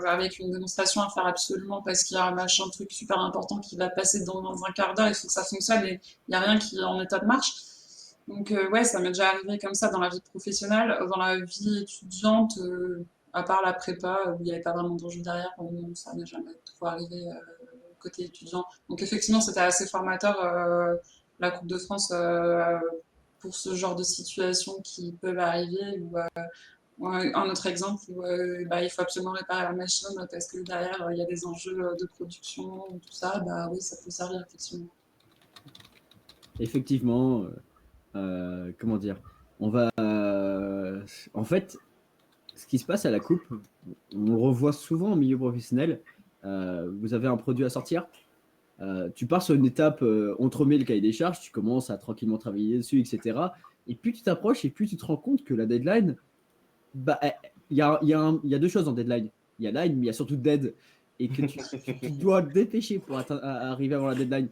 avec une démonstration à faire absolument parce qu'il y a un machin truc super important qui va passer dans un quart d'heure, il faut que ça fonctionne et il n'y a rien qui est en état de marche. Donc ouais, ça m'est déjà arrivé comme ça dans la vie professionnelle. Dans la vie étudiante, à part la prépa où il n'y avait pas vraiment d'enjeu derrière, ça n'est jamais trop arrivé côté étudiant. Donc effectivement, c'était assez formateur la Coupe de France pour ce genre de situations qui peuvent arriver. Ou un autre exemple où il faut absolument réparer la machine parce que derrière il y a des enjeux de production ou tout ça, oui, ça peut servir effectivement. Effectivement, comment dire, on va. En fait, ce qui se passe à la coupe, on le revoit souvent au milieu professionnel. Vous avez un produit à sortir, tu pars sur une étape, on te remet le cahier des charges, tu commences à tranquillement travailler dessus, etc. Et plus tu t'approches et plus tu te rends compte que la deadline, il y a deux choses en deadline. Il y a line, mais il y a surtout dead. Et que tu dois te dépêcher pour arriver avant la deadline.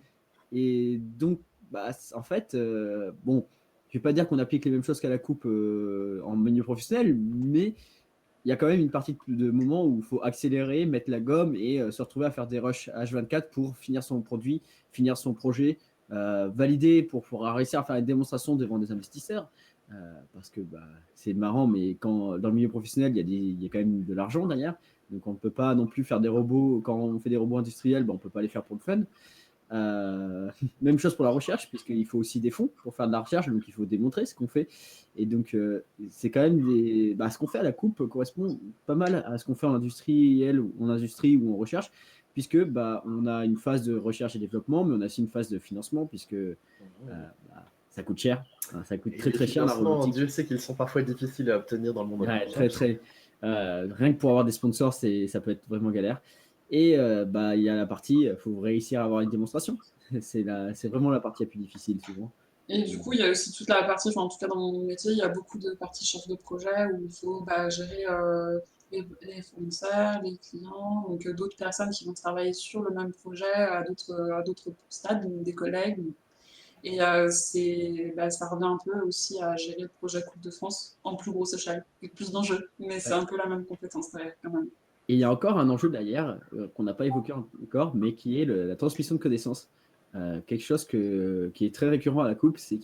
Et donc, en fait, bon, je vais pas dire qu'on applique les mêmes choses qu'à la coupe en milieu professionnel, mais il y a quand même une partie de moments où il faut accélérer, mettre la gomme et se retrouver à faire des rushs H24 pour finir son produit, finir son projet, valider pour réussir à faire une démonstration devant des investisseurs. Parce que c'est marrant, mais quand dans le milieu professionnel, il y a quand même de l'argent derrière. Donc on ne peut pas non plus faire des robots. Quand on fait des robots industriels, on ne peut pas les faire pour le fun. Même chose pour la recherche, puisqu'il faut aussi des fonds pour faire de la recherche, donc il faut démontrer ce qu'on fait. Et donc, c'est quand même ce qu'on fait à la coupe correspond pas mal à ce qu'on fait en industriel, ou en industrie ou en recherche, puisque on a une phase de recherche et développement, mais on a aussi une phase de financement, puisque ça coûte cher. Ça coûte très très cher la robotique. Dieu sait qu'ils sont parfois difficiles à obtenir dans le monde. Ouais, très très. Rien que pour avoir des sponsors, ça peut être vraiment galère. Et il y a la partie, il faut réussir à avoir une démonstration. C'est vraiment la partie la plus difficile souvent. Et du coup, il y a aussi toute la partie, en tout cas dans mon métier, il y a beaucoup de parties chef de projet où il faut gérer les fournisseurs, les clients, donc d'autres personnes qui vont travailler sur le même projet à d'autres stades, donc des collègues. Et ça revient un peu aussi à gérer le projet Coupe de France en plus grosse échelle, avec plus d'enjeux, mais c'est un peu la même compétence derrière quand même. Et il y a encore un enjeu derrière qu'on n'a pas évoqué encore, mais qui est la transmission de connaissances. Quelque chose qui est très récurrent à la coupe, c'est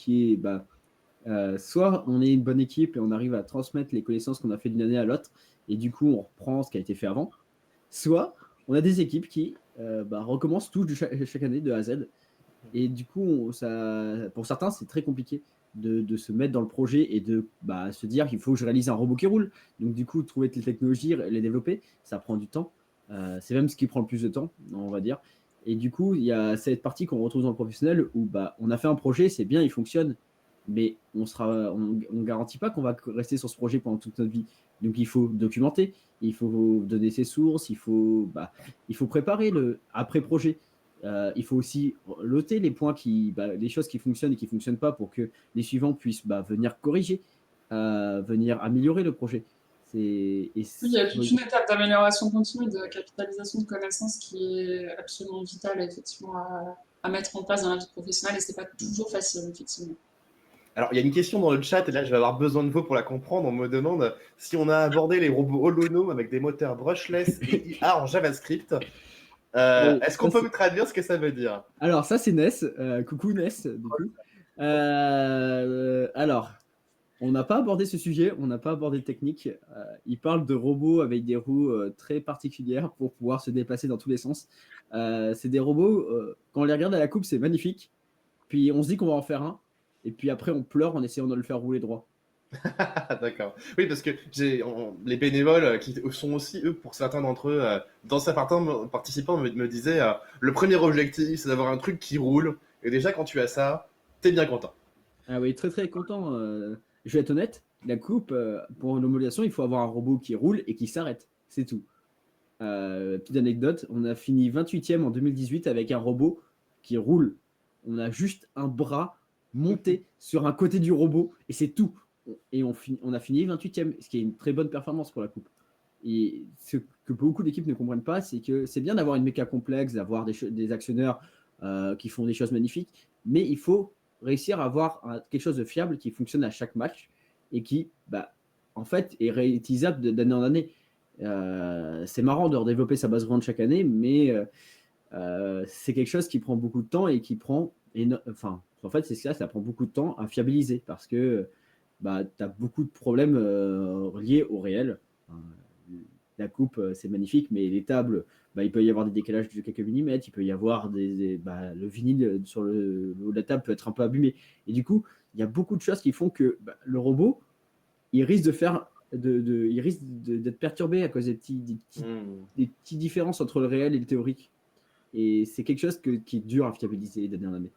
soit on est une bonne équipe et on arrive à transmettre les connaissances qu'on a fait d'une année à l'autre, et du coup on reprend ce qui a été fait avant, soit on a des équipes qui recommencent tout chaque année de A à Z, et du coup pour certains c'est très compliqué de se mettre dans le projet et de se dire qu'il faut que je réalise un robot qui roule. Donc du coup, trouver les technologies, les développer, ça prend du temps. C'est même ce qui prend le plus de temps, on va dire. Et du coup, il y a cette partie qu'on retrouve dans le professionnel où on a fait un projet, c'est bien, il fonctionne, mais on garantit pas qu'on va rester sur ce projet pendant toute notre vie. Donc il faut documenter, il faut donner ses sources, il faut préparer le après-projet. Il faut aussi noter les points les choses qui fonctionnent et qui ne fonctionnent pas pour que les suivants puissent venir corriger, venir améliorer le projet. Oui, Oui, il y a toute une étape d'amélioration continue, de capitalisation de connaissances qui est absolument vitale effectivement à mettre en place dans la vie professionnelle et c'est pas toujours facile effectivement. Alors, il y a une question dans le chat, et là, je vais avoir besoin de vous pour la comprendre. On me demande si on a abordé les robots holonomes avec des moteurs brushless et IA en JavaScript. Est-ce qu'on peut me traduire ce que ça veut dire? Alors, ça, c'est Ness. Coucou Ness, du coup. Alors, on n'a pas abordé ce sujet, on n'a pas abordé de technique. Il parle de robots avec des roues très particulières pour pouvoir se déplacer dans tous les sens. C'est des robots, quand on les regarde à la coupe, c'est magnifique. Puis on se dit qu'on va en faire un. Et puis après, on pleure en essayant de le faire rouler droit. D'accord. Oui, parce que les bénévoles qui sont aussi, eux, pour certains d'entre eux, dans certains participants me disaient le premier objectif, c'est d'avoir un truc qui roule. Et déjà, quand tu as ça, t'es bien content. Ah oui, très très content. Je vais être honnête, la coupe, pour l'homologation, il faut avoir un robot qui roule et qui s'arrête. C'est tout. Petite anecdote, on a fini 28e en 2018 avec un robot qui roule. On a juste un bras monté sur un côté du robot et c'est tout. Et on a fini 28e, ce qui est une très bonne performance pour la coupe. Et ce que beaucoup d'équipes ne comprennent pas, c'est que c'est bien d'avoir une méca complexe, d'avoir des actionneurs qui font des choses magnifiques, mais il faut réussir à avoir quelque chose de fiable qui fonctionne à chaque match et qui, en fait, est réutilisable d'année en année. C'est marrant de redévelopper sa base grande chaque année, mais c'est quelque chose qui prend beaucoup de temps et qui prend. En fait, c'est ça prend beaucoup de temps à fiabiliser parce que tu as beaucoup de problèmes liés au réel. La coupe, c'est magnifique, mais les tables, il peut y avoir des décalages de quelques millimètres, il peut y avoir le vinyle sur le haut de la table peut être un peu abîmé. Et du coup, il y a beaucoup de choses qui font que le robot, il risque d'être perturbé à cause des petites différences entre le réel et le théorique. Et c'est quelque chose qui est dur à fiabiliser d'année en année.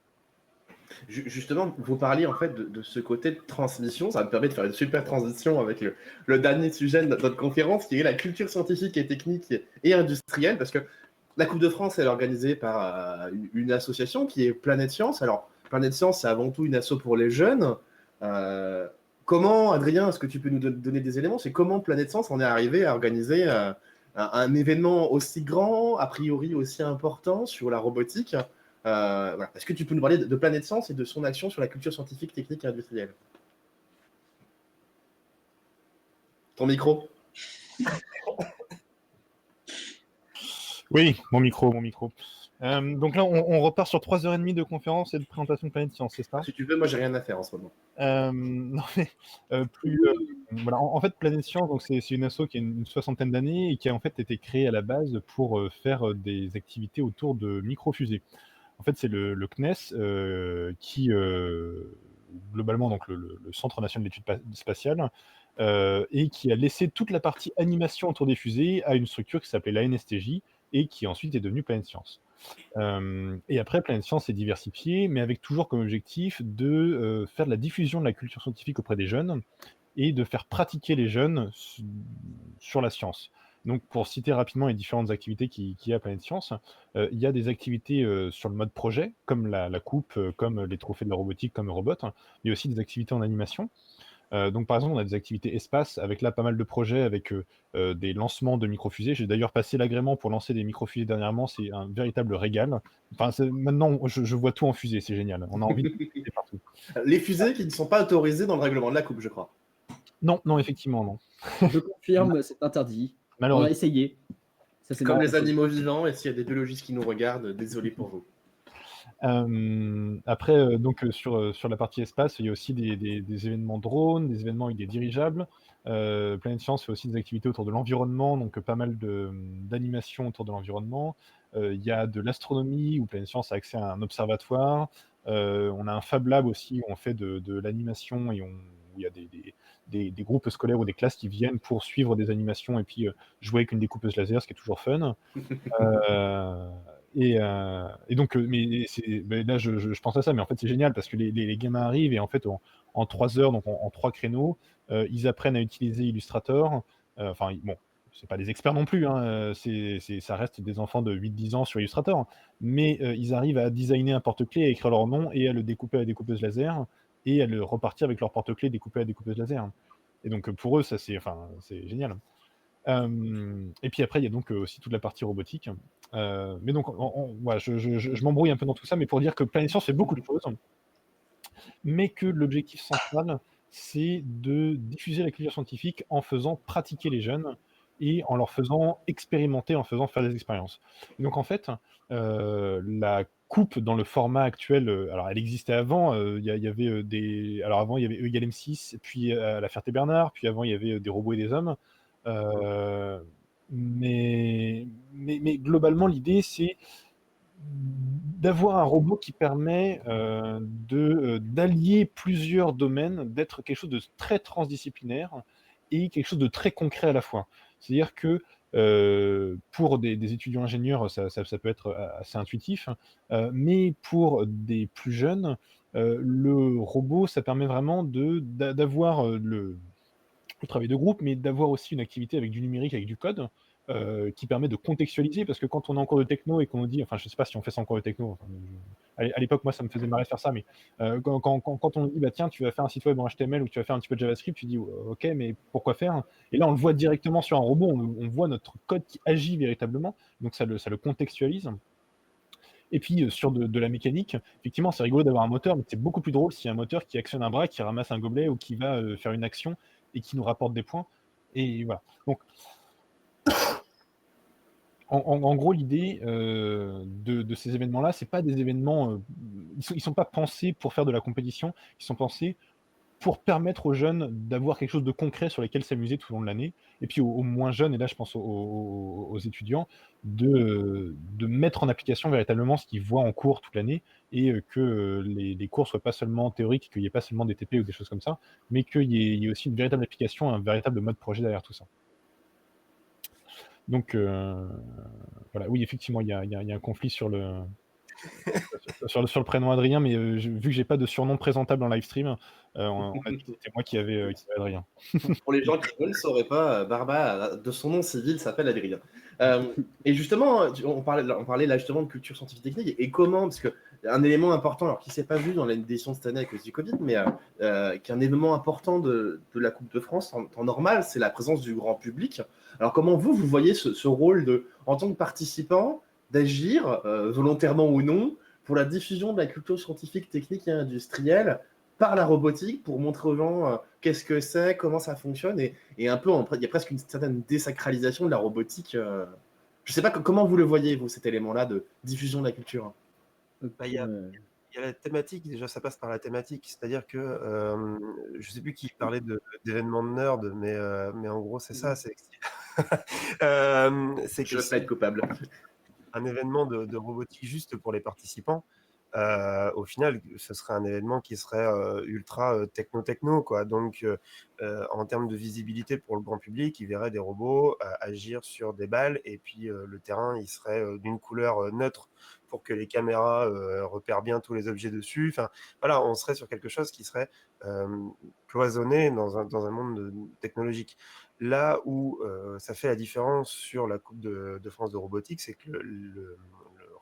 Justement, vous parliez en fait de ce côté de transmission. Ça me permet de faire une super transition avec le dernier sujet de notre conférence, qui est la culture scientifique et technique et industrielle. Parce que la Coupe de France, elle est organisée par une association qui est Planète Science. Alors, Planète Science, c'est avant tout une asso pour les jeunes. Comment, Adrien, est-ce que tu peux nous donner des éléments? C'est comment Planète Science en est arrivé à organiser un événement aussi grand, a priori aussi important sur la robotique? Voilà. Est-ce que tu peux nous parler de Planète Science et de son action sur la culture scientifique, technique et industrielle? Ton micro. Oui, mon micro. Donc là, on repart sur 3h30 de conférence et de présentation de Planète Science, c'est ça? Si tu veux, moi j'ai rien à faire en ce moment. Non, mais voilà. En fait, Planète Science, donc c'est une asso qui a une soixantaine d'années et qui a en fait été créée à la base pour faire des activités autour de microfusées. En fait, c'est le CNES qui, globalement, donc le Centre national d'études spatiales, et qui a laissé toute la partie animation autour des fusées à une structure qui s'appelait la NSTJ et qui ensuite est devenue Planète Science. Et après, Planète Science s'est diversifiée, mais avec toujours comme objectif de faire de la diffusion de la culture scientifique auprès des jeunes et de faire pratiquer les jeunes sur la science. Donc, pour citer rapidement les différentes activités qu'il y a à Planète Science, il y a des activités sur le mode projet, comme la coupe, comme les trophées de la robotique, comme Robot. Il y a aussi des activités en animation. Donc, par exemple, on a des activités espace, avec là pas mal de projets, avec des lancements de microfusées. J'ai d'ailleurs passé l'agrément pour lancer des microfusées dernièrement, c'est un véritable régal. Enfin, maintenant, je vois tout en fusée, c'est génial. On a envie de fusées partout. Les fusées qui ne sont pas autorisées dans le règlement de la Coupe, je crois. Non, effectivement, non. Je confirme, c'est interdit. On Malheureusement. a essayé. Ça, c'est Comme marrant. les animaux vivants, et s'il y a des biologistes qui nous regardent, désolé pour vous. Après, donc sur la partie espace, il y a aussi des événements drones, des événements avec des dirigeables. Planète Science fait aussi des activités autour de l'environnement, donc pas mal d'animations autour de l'environnement. Il y a de l'astronomie, où Planète Science a accès à un observatoire. On a un Fab Lab aussi, où on fait de l'animation et où il y a des groupes scolaires ou des classes qui viennent pour suivre des animations et puis jouer avec une découpeuse laser, ce qui est toujours fun. Et donc, là, je pense à ça, mais en fait, c'est génial parce que les gamins arrivent et en fait, en 3 heures, donc en 3 créneaux, ils apprennent à utiliser Illustrator. Enfin, bon, c'est pas des experts non plus, hein, ça reste des enfants de 8-10 ans sur Illustrator, mais ils arrivent à designer un porte-clés, à écrire leur nom et à le découper à la découpeuse laser et à le repartir avec leur porte-clés découpé à la découpeuse laser. Et donc pour eux, ça c'est génial. Et puis après, il y a donc aussi toute la partie robotique. Mais donc, voilà, je m'embrouille un peu dans tout ça, mais pour dire que Planète Science fait beaucoup de choses, mais que l'objectif central, c'est de diffuser la culture scientifique en faisant pratiquer les jeunes et en leur faisant expérimenter, en faisant faire des expériences. Et donc en fait, la coupe dans le format actuel, alors elle existait avant, il y avait alors avant il y avait E égale M6, puis la Ferté-Bernard, puis avant il y avait des robots et des hommes. Euh, mais globalement, l'idée, c'est d'avoir un robot qui permet d'allier plusieurs domaines, d'être quelque chose de très transdisciplinaire et quelque chose de très concret à la fois. C'est-à-dire que pour des étudiants ingénieurs, ça peut être assez intuitif, mais pour des plus jeunes, le robot, ça permet vraiment d'avoir le travail de groupe, mais d'avoir aussi une activité avec du numérique, avec du code, qui permet de contextualiser, parce que quand on est en cours de techno et qu'on nous dit, enfin je sais pas si on fait ça en cours de techno, enfin, à l'époque moi ça me faisait marrer de faire ça, mais quand on nous dit, bah tiens, tu vas faire un site web en HTML ou tu vas faire un petit peu de JavaScript, tu dis, ok, mais pourquoi faire? Et là on le voit directement sur un robot, on voit notre code qui agit véritablement, donc ça le contextualise. Et puis sur de la mécanique, effectivement, c'est rigolo d'avoir un moteur, mais c'est beaucoup plus drôle s'il y a un moteur qui actionne un bras, qui ramasse un gobelet ou qui va faire une action et qui nous rapporte des points. Et voilà. Donc, en gros, l'idée de ces événements-là, c'est pas des événements. Ils sont pas pensés pour faire de la compétition. Ils sont pensés pour permettre aux jeunes d'avoir quelque chose de concret sur lesquels s'amuser tout au long de l'année, et puis aux moins jeunes, et là je pense aux étudiants, de mettre en application véritablement ce qu'ils voient en cours toute l'année, et que les cours soient pas seulement théoriques, qu'il n'y ait pas seulement des TP ou des choses comme ça, mais qu'il y ait aussi une véritable application, un véritable mode projet derrière tout ça. Donc voilà, oui, effectivement, il y a un conflit sur le prénom Adrien, mais vu que j'ai pas de surnom présentable en live stream, on a dit que c'était moi qui avait Adrien. Pour les gens qui ne le sauraient pas, Barba, de son nom civil, s'appelle Adrien. Et justement, on parlait là justement de culture scientifique technique et comment, parce que un élément important, alors qui ne s'est pas vu dans l'édition de cette année à cause du Covid, mais qui est un élément important de la Coupe de France en temps normal, c'est la présence du grand public. Alors comment vous voyez ce rôle en tant que participant, d'agir, volontairement ou non, pour la diffusion de la culture scientifique, technique et industrielle par la robotique, pour montrer aux gens qu'est-ce que c'est, comment ça fonctionne, et un peu, il y a presque une certaine désacralisation de la robotique. Je ne sais pas comment vous le voyez, vous, cet élément-là de diffusion de la culture. Il y a la thématique, déjà ça passe par la thématique, c'est-à-dire que je ne sais plus qui parlait d'événements de nerd, mais en gros c'est ça, c'est Je ne veux pas être coupable. Un événement de robotique juste pour les participants. Au final, ce serait un événement qui serait ultra techno, quoi. Donc, en termes de visibilité pour le grand public, il verrait des robots agir sur des balles, et puis le terrain, il serait d'une couleur neutre pour que les caméras repèrent bien tous les objets dessus. Enfin, voilà, on serait sur quelque chose qui serait cloisonné dans un monde technologique. Là où ça fait la différence sur la Coupe de France de robotique, c'est que le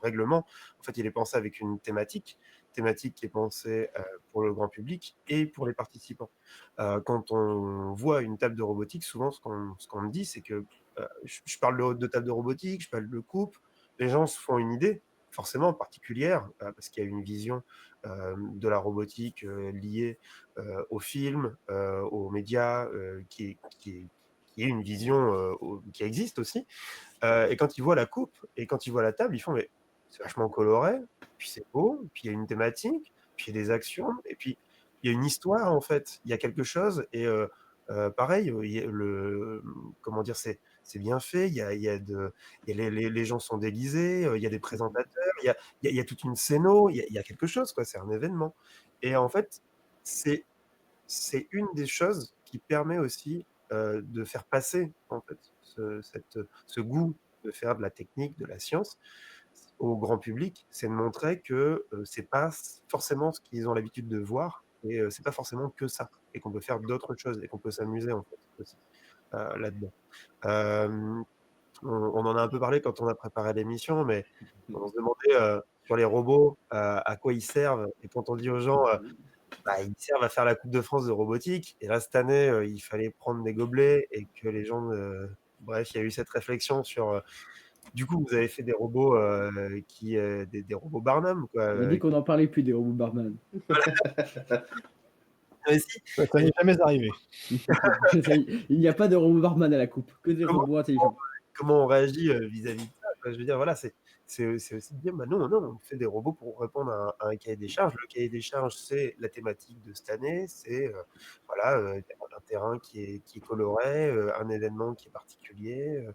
règlement, en fait, il est pensé avec une thématique qui est pensée pour le grand public et pour les participants. Quand on voit une table de robotique, souvent, ce qu'on me dit, c'est que je parle de table de robotique, je parle de coupe, les gens se font une idée, forcément particulière, parce qu'il y a une vision de la robotique liée au film, aux médias, qui est une vision qui existe aussi. Et quand ils voient la coupe et quand ils voient la table, ils font mais c'est vachement coloré, puis c'est beau, puis il y a une thématique, puis il y a des actions, et puis il y a une histoire en fait, il y a quelque chose, et pareil, comment dire, c'est bien fait, il y a les gens sont déguisés, il y a des présentateurs, il y a toute une scéno, il y a quelque chose, quoi, c'est un événement. Et en fait, c'est une des choses qui permet aussi de faire passer en fait ce goût de faire de la technique, de la science au grand public, c'est de montrer que c'est pas forcément ce qu'ils ont l'habitude de voir, et c'est pas forcément que ça, et qu'on peut faire d'autres choses, et qu'on peut s'amuser en fait aussi là-dedans. On en a un peu parlé quand on a préparé l'émission, mais on se demandait sur les robots à quoi ils servent, et quand on dit aux gens ils servent à faire la Coupe de France de robotique. Et là, cette année, il fallait prendre des gobelets et que les gens. Bref, il y a eu cette réflexion sur. Du coup, vous avez fait des robots des robots Barnum, quoi. On a dit qu'on n'en parlait plus des robots barman. Mais si, Ça n'est jamais arrivé. Il n'y a pas de robots barman à la coupe, que des robots intelligents. comment on réagit vis-à-vis de ça, quoi. Je veux dire, voilà, c'est aussi de dire, non, on fait des robots pour répondre à un cahier des charges. Le cahier des charges, c'est la thématique de cette année, c'est un terrain qui est coloré, un événement qui est particulier,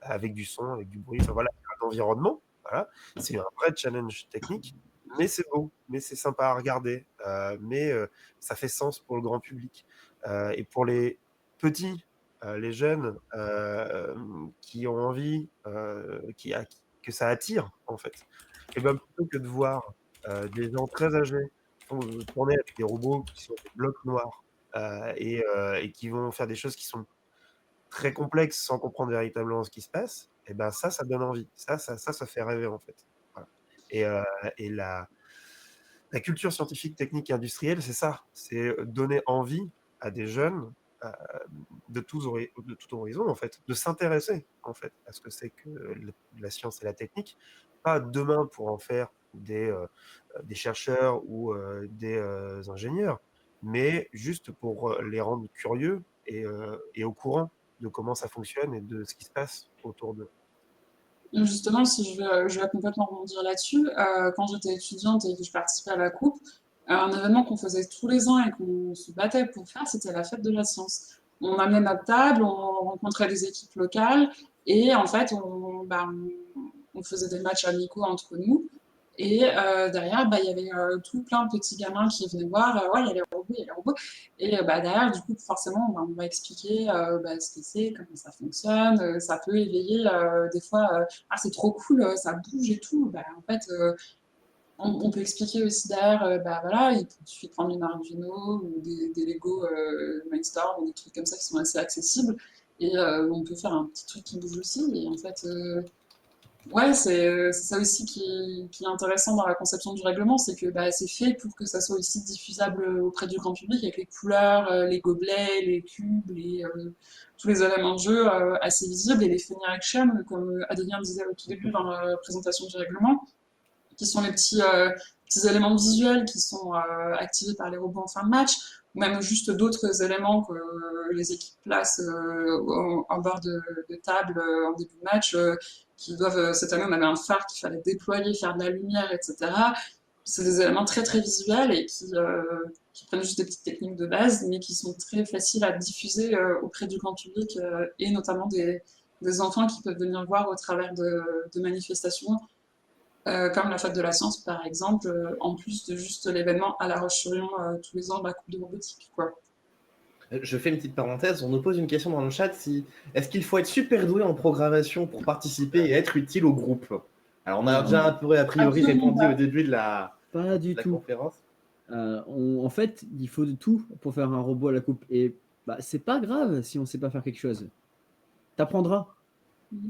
avec du son, avec du bruit, enfin voilà, un environnement. Voilà, c'est un vrai challenge technique, mais c'est beau, mais c'est sympa à regarder, mais ça fait sens pour le grand public. Et pour les petits, les jeunes qui ont envie, que ça attire, en fait. Et bien, plutôt que de voir des gens très âgés tourner avec des robots qui sont des blocs noirs et qui vont faire des choses qui sont très complexes sans comprendre véritablement ce qui se passe, et ben ça donne envie. Ça fait rêver, en fait. Voilà. Et la culture scientifique, technique et industrielle, c'est ça. C'est donner envie à des jeunes de tout horizon, en fait, de s'intéresser, en fait, à ce que c'est que la science et la technique, pas demain pour en faire des chercheurs ou des ingénieurs, mais juste pour les rendre curieux et au courant de comment ça fonctionne et de ce qui se passe autour d'eux. Justement, si je vais complètement rebondir là-dessus, quand j'étais étudiante et que je participais à la coupe, un événement qu'on faisait tous les ans et qu'on se battait pour faire, c'était la fête de la science. On amenait notre table, on rencontrait des équipes locales et en fait, on faisait des matchs amicaux entre nous. Et derrière, il y avait tout plein de petits gamins qui venaient voir, ouais, il y a les robots, il y a les robots. Et derrière, du coup, forcément, on va expliquer ce que c'est, comment ça fonctionne. Ça peut éveiller des fois, ah, c'est trop cool, ça bouge et tout. En fait, on peut expliquer aussi derrière, voilà, il suffit de prendre une Arduino ou des Lego Mindstorm ou des trucs comme ça qui sont assez accessibles. Et on peut faire un petit truc qui bouge aussi. Et en fait, ouais, c'est ça aussi qui est intéressant dans la conception du règlement, c'est que c'est fait pour que ça soit aussi diffusable auprès du grand public avec les couleurs, les gobelets, les cubes, tous les éléments de jeu assez visibles et les funny action, comme Adrien disait au tout début dans la présentation du règlement, qui sont les petits éléments visuels qui sont activés par les robots en fin de match, ou même juste d'autres éléments que les équipes placent en bord de table en début de match, qui doivent, cette année on avait un phare qu'il fallait déployer, faire de la lumière, etc. C'est des éléments très très visuels et qui prennent juste des petites techniques de base, mais qui sont très faciles à diffuser auprès du grand public et notamment des enfants qui peuvent venir voir au travers de manifestations comme la fête de la science par exemple, en plus de juste l'événement à La Roche-sur-Yon tous les ans, la Coupe de robotique, quoi. Je fais une petite parenthèse, on nous pose une question dans le chat, est-ce qu'il faut être super doué en programmation pour participer et être utile au groupe? Alors on a déjà un peu a priori répondu au début de la conférence. En fait, il faut de tout pour faire un robot à la coupe. Et c'est pas grave si on sait pas faire quelque chose. T'apprendras.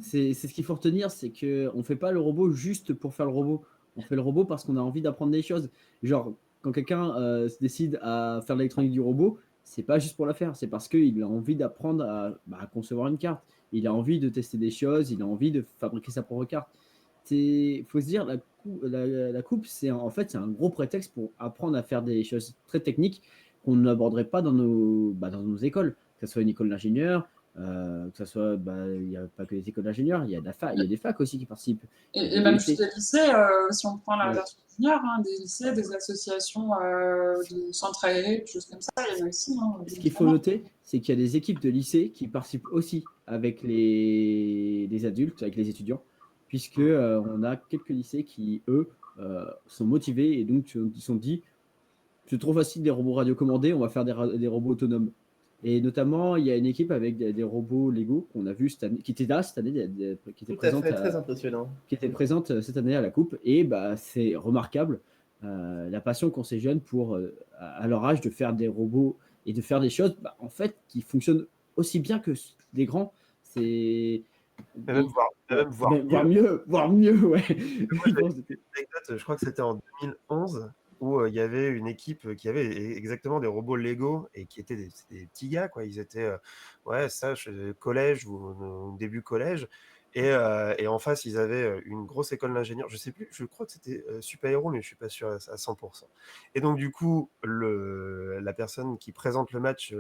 C'est ce qu'il faut retenir, c'est qu'on ne fait pas le robot juste pour faire le robot. On fait le robot parce qu'on a envie d'apprendre des choses. Genre, quand quelqu'un se décide à faire l'électronique du robot, c'est pas juste pour la faire, c'est parce qu'il a envie d'apprendre à concevoir une carte. Il a envie de tester des choses, il a envie de fabriquer sa propre carte. Il faut se dire, la coupe, c'est un gros prétexte pour apprendre à faire des choses très techniques qu'on n'aborderait pas dans nos écoles, que ce soit une école d'ingénieur, que ce soit, il n'y a pas que des écoles d'ingénieurs, il y a des facs aussi qui participent. Et même juste des lycées, si on prend la version junior, des lycées, des associations de centres aérés, des choses comme ça, il y en a aussi. Ce qu'il faut noter, c'est qu'il y a des équipes de lycées qui participent aussi avec les adultes, avec les étudiants, puisque on a quelques lycées qui, eux, sont motivés et donc ils se sont dit, c'est trop facile des robots radiocommandés, on va faire des robots autonomes. Et notamment, il y a une équipe avec des robots Lego qu'on a vu cette année, qui était là cette année, qui était présente, très impressionnant, qui était présente cette année à la coupe. Et c'est remarquable la passion qu'ont ces jeunes pour, à leur âge, de faire des robots et de faire des choses, en fait, qui fonctionnent aussi bien que des grands. C'est même voir mieux, ouais. Je crois que c'était en 2011. où il y avait une équipe qui avait exactement des robots Lego et qui étaient des petits gars, quoi. Ils étaient, collège ou début collège. Et en face, ils avaient une grosse école d'ingénieurs. Je sais plus, je crois que c'était Super Héros, mais je suis pas sûr à 100%. Et donc, du coup, la personne qui présente le match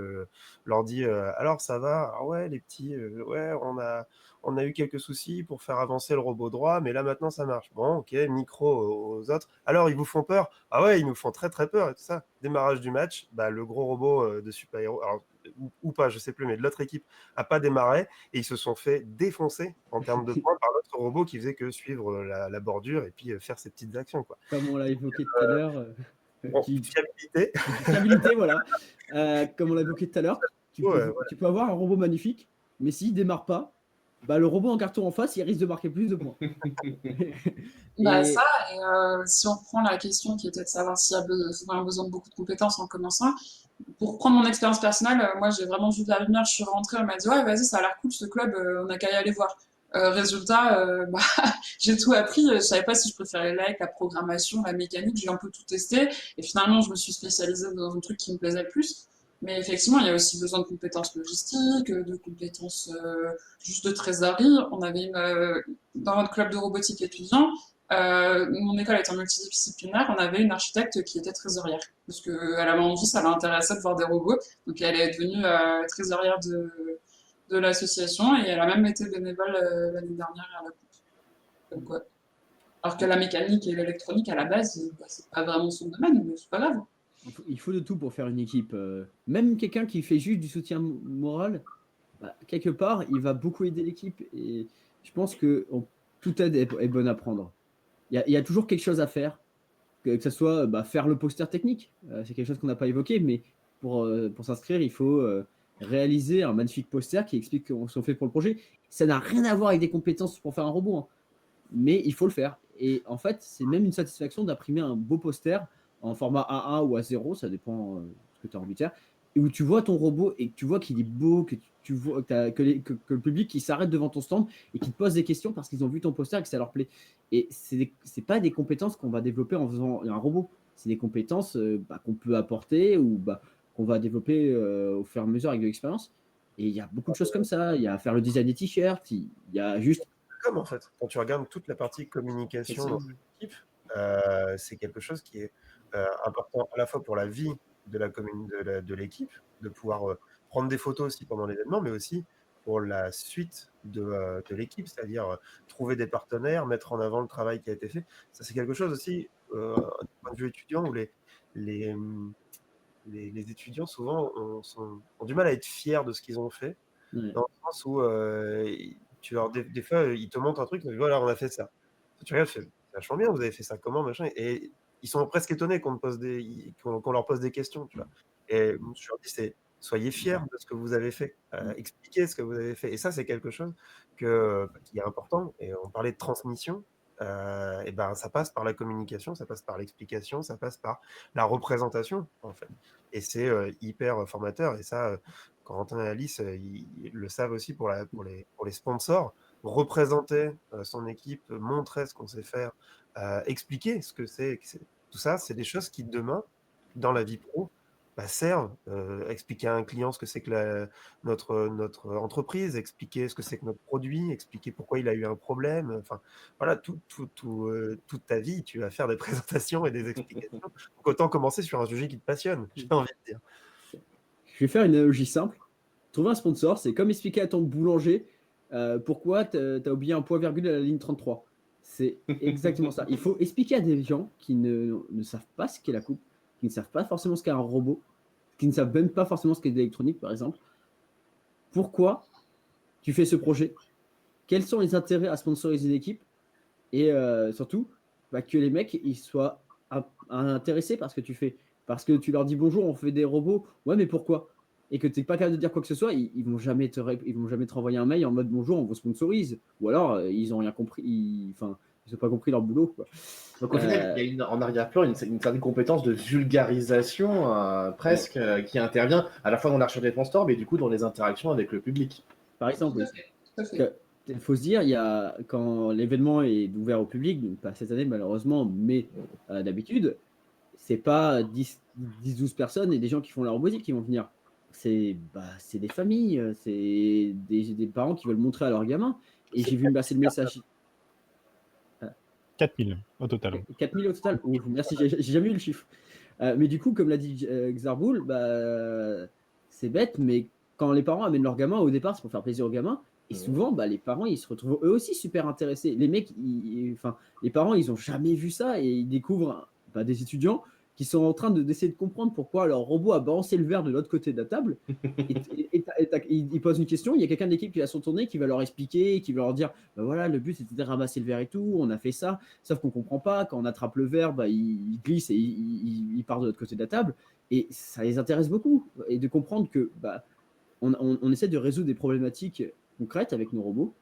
leur dit alors ça va? Ah ouais, les petits, ouais, on a eu quelques soucis pour faire avancer le robot droit, mais là maintenant ça marche. Bon, ok, micro aux autres. Alors, ils vous font peur? Ah ouais, ils nous font très très peur et tout ça. Démarrage du match, bah, le gros robot de Super Héros, alors, ou pas, je sais plus, mais de l'autre équipe a pas démarré et ils se sont fait défoncer en termes de points par l'autre robot qui faisait que suivre la bordure et puis faire ses petites actions, quoi. Comme on l'a évoqué tout à l'heure, Bon, fiabilité. fiabilité, voilà. Comme on l'a évoqué tout à l'heure, Ouais, tu peux avoir un robot magnifique, mais s'il démarre pas, bah, le robot en carton en face, il risque de marquer plus de points. Bah, Et ça, et si on reprend la question qui était de savoir s'il y a vraiment besoin de beaucoup de compétences en commençant, pour prendre mon expérience personnelle, moi j'ai vraiment vu de la lumière, je suis rentrée, on m'a dit ouais vas-y ça a l'air cool ce club, on a qu'à y aller voir. Résultat, bah, j'ai tout appris, je savais pas si je préférais la programmation, la mécanique, j'ai un peu tout testé et finalement je me suis spécialisée dans un truc qui me plaisait le plus. Mais effectivement, il y a aussi besoin de compétences logistiques, de compétences juste de trésorerie. On avait dans notre club de robotique étudiant, mon école étant multidisciplinaire, on avait une architecte qui était trésorière. Parce qu'elle avait envie, ça l'intéressait de voir des robots. Donc elle est devenue trésorière de l'association et elle a même été bénévole l'année dernière à la coupe. Comme quoi. Alors que la mécanique et l'électronique, à la base, bah, c'est pas vraiment son domaine, mais c'est pas grave. il faut de tout pour faire une équipe. Même quelqu'un qui fait juste du soutien moral, bah, quelque part, il va beaucoup aider l'équipe. Et je pense que toute aide est bonne à prendre. Il y a toujours quelque chose à faire. Que ce soit faire le poster technique, c'est quelque chose qu'on n'a pas évoqué, mais pour s'inscrire, il faut réaliser un magnifique poster qui explique ce qu'on fait pour le projet. Ça n'a rien à voir avec des compétences pour faire un robot, hein, mais il faut le faire. Et en fait, c'est même une satisfaction d'imprimer un beau poster en format A1 ou A0, ça dépend de ce que tu as envie de faire, et où tu vois ton robot et que tu vois qu'il est beau, que tu vois que le public il s'arrête devant ton stand et qu'il te pose des questions parce qu'ils ont vu ton poster et que ça leur plaît. Et c'est pas des compétences qu'on va développer en faisant un robot, c'est des compétences qu'on peut apporter ou qu'on va développer au fur et à mesure avec de l'expérience. Et il y a beaucoup de choses comme ça. Il y a à faire le design des t-shirts, il y a juste. Comme en fait, quand tu regardes toute la partie communication dans l'équipe, c'est quelque chose qui est important à la fois pour la vie de la commune de l'équipe, de pouvoir prendre des photos aussi pendant l'événement, mais aussi pour la suite de l'équipe, c'est-à-dire trouver des partenaires, mettre en avant le travail qui a été fait. Ça, c'est quelque chose aussi, du point de vue étudiant, où les, les étudiants souvent ont du mal à être fiers de ce qu'ils ont fait, Ouais. dans le sens où tu leur, des fois, ils te montrent un truc, ils disent voilà, on a fait ça. Tu regardes, tu fais, c'est vachement bien, vous avez fait ça comment, machin. Et ils sont presque étonnés qu'on leur pose des questions, tu vois. Et je leur dis, soyez fiers de ce que vous avez fait, expliquez ce que vous avez fait. Et ça, c'est quelque chose qui est important. Et on parlait de transmission. Et ben, ça passe par la communication, ça passe par l'explication, ça passe par la représentation, en fait. Et c'est hyper formateur. Et ça, Corentin et Alice, ils le savent aussi pour les sponsors. Représenter son équipe, montrer ce qu'on sait faire, expliquer ce que c'est. Tout ça, c'est des choses qui, demain, dans la vie pro, servent. Expliquer à un client ce que c'est que notre entreprise, expliquer ce que c'est que notre produit, expliquer pourquoi il a eu un problème. Enfin, voilà, toute ta vie, tu vas faire des présentations et des explications. Donc, autant commencer sur un sujet qui te passionne, j'ai envie de dire. Je vais faire une analogie simple. Trouver un sponsor, c'est comme expliquer à ton boulanger pourquoi tu as oublié un point virgule à la ligne 33. C'est exactement ça. Il faut expliquer à des gens qui ne savent pas ce qu'est la coupe, qui ne savent pas forcément ce qu'est un robot, qui ne savent même pas forcément ce qu'est de l'électronique, par exemple. Pourquoi tu fais ce projet? Quels sont les intérêts à sponsoriser une équipe? Et surtout, que les mecs ils soient intéressés par ce que tu fais. Parce que tu leur dis bonjour, on fait des robots. Ouais, mais pourquoi? Et que tu n'es pas capable de dire quoi que ce soit, ils vont jamais te renvoyer un mail en mode bonjour, on vous sponsorise. Ou alors, ils n'ont rien compris. Ils n'ont pas compris leur boulot, quoi. Donc au final, il y a en arrière-plan une certaine compétence de vulgarisation presque qui intervient à la fois dans l'archive des sponsors, mais du coup dans les interactions avec le public. Par exemple, Tout à fait. il faut se dire, quand l'événement est ouvert au public, donc pas cette année malheureusement, mais d'habitude, c'est pas 10-12 personnes et des gens qui font la robotique qui vont venir. C'est des familles, c'est des parents qui veulent montrer à leurs gamins. Et j'ai vu passer le message. 4000 au total. 4000 au total. Ouf, merci, j'ai jamais eu le chiffre. Mais du coup, comme l'a dit Xarboul, c'est bête, mais quand les parents amènent leurs gamins, au départ, c'est pour faire plaisir aux gamins. Et souvent, les parents, ils se retrouvent eux aussi super intéressés. Les mecs, les parents, ils ont jamais vu ça et ils découvrent des étudiants qui sont en train d'essayer de comprendre pourquoi leur robot a balancé le verre de l'autre côté de la table. Ils posent une question, il y a quelqu'un de l'équipe qui va s'en tourner, qui va leur expliquer, qui va leur dire voilà, le but c'était de ramasser le verre et tout, on a fait ça, sauf qu'on comprend pas, quand on attrape le verre, il glisse et il part de l'autre côté de la table. Et ça les intéresse beaucoup. Et de comprendre que on essaie de résoudre des problématiques concrètes avec nos robots.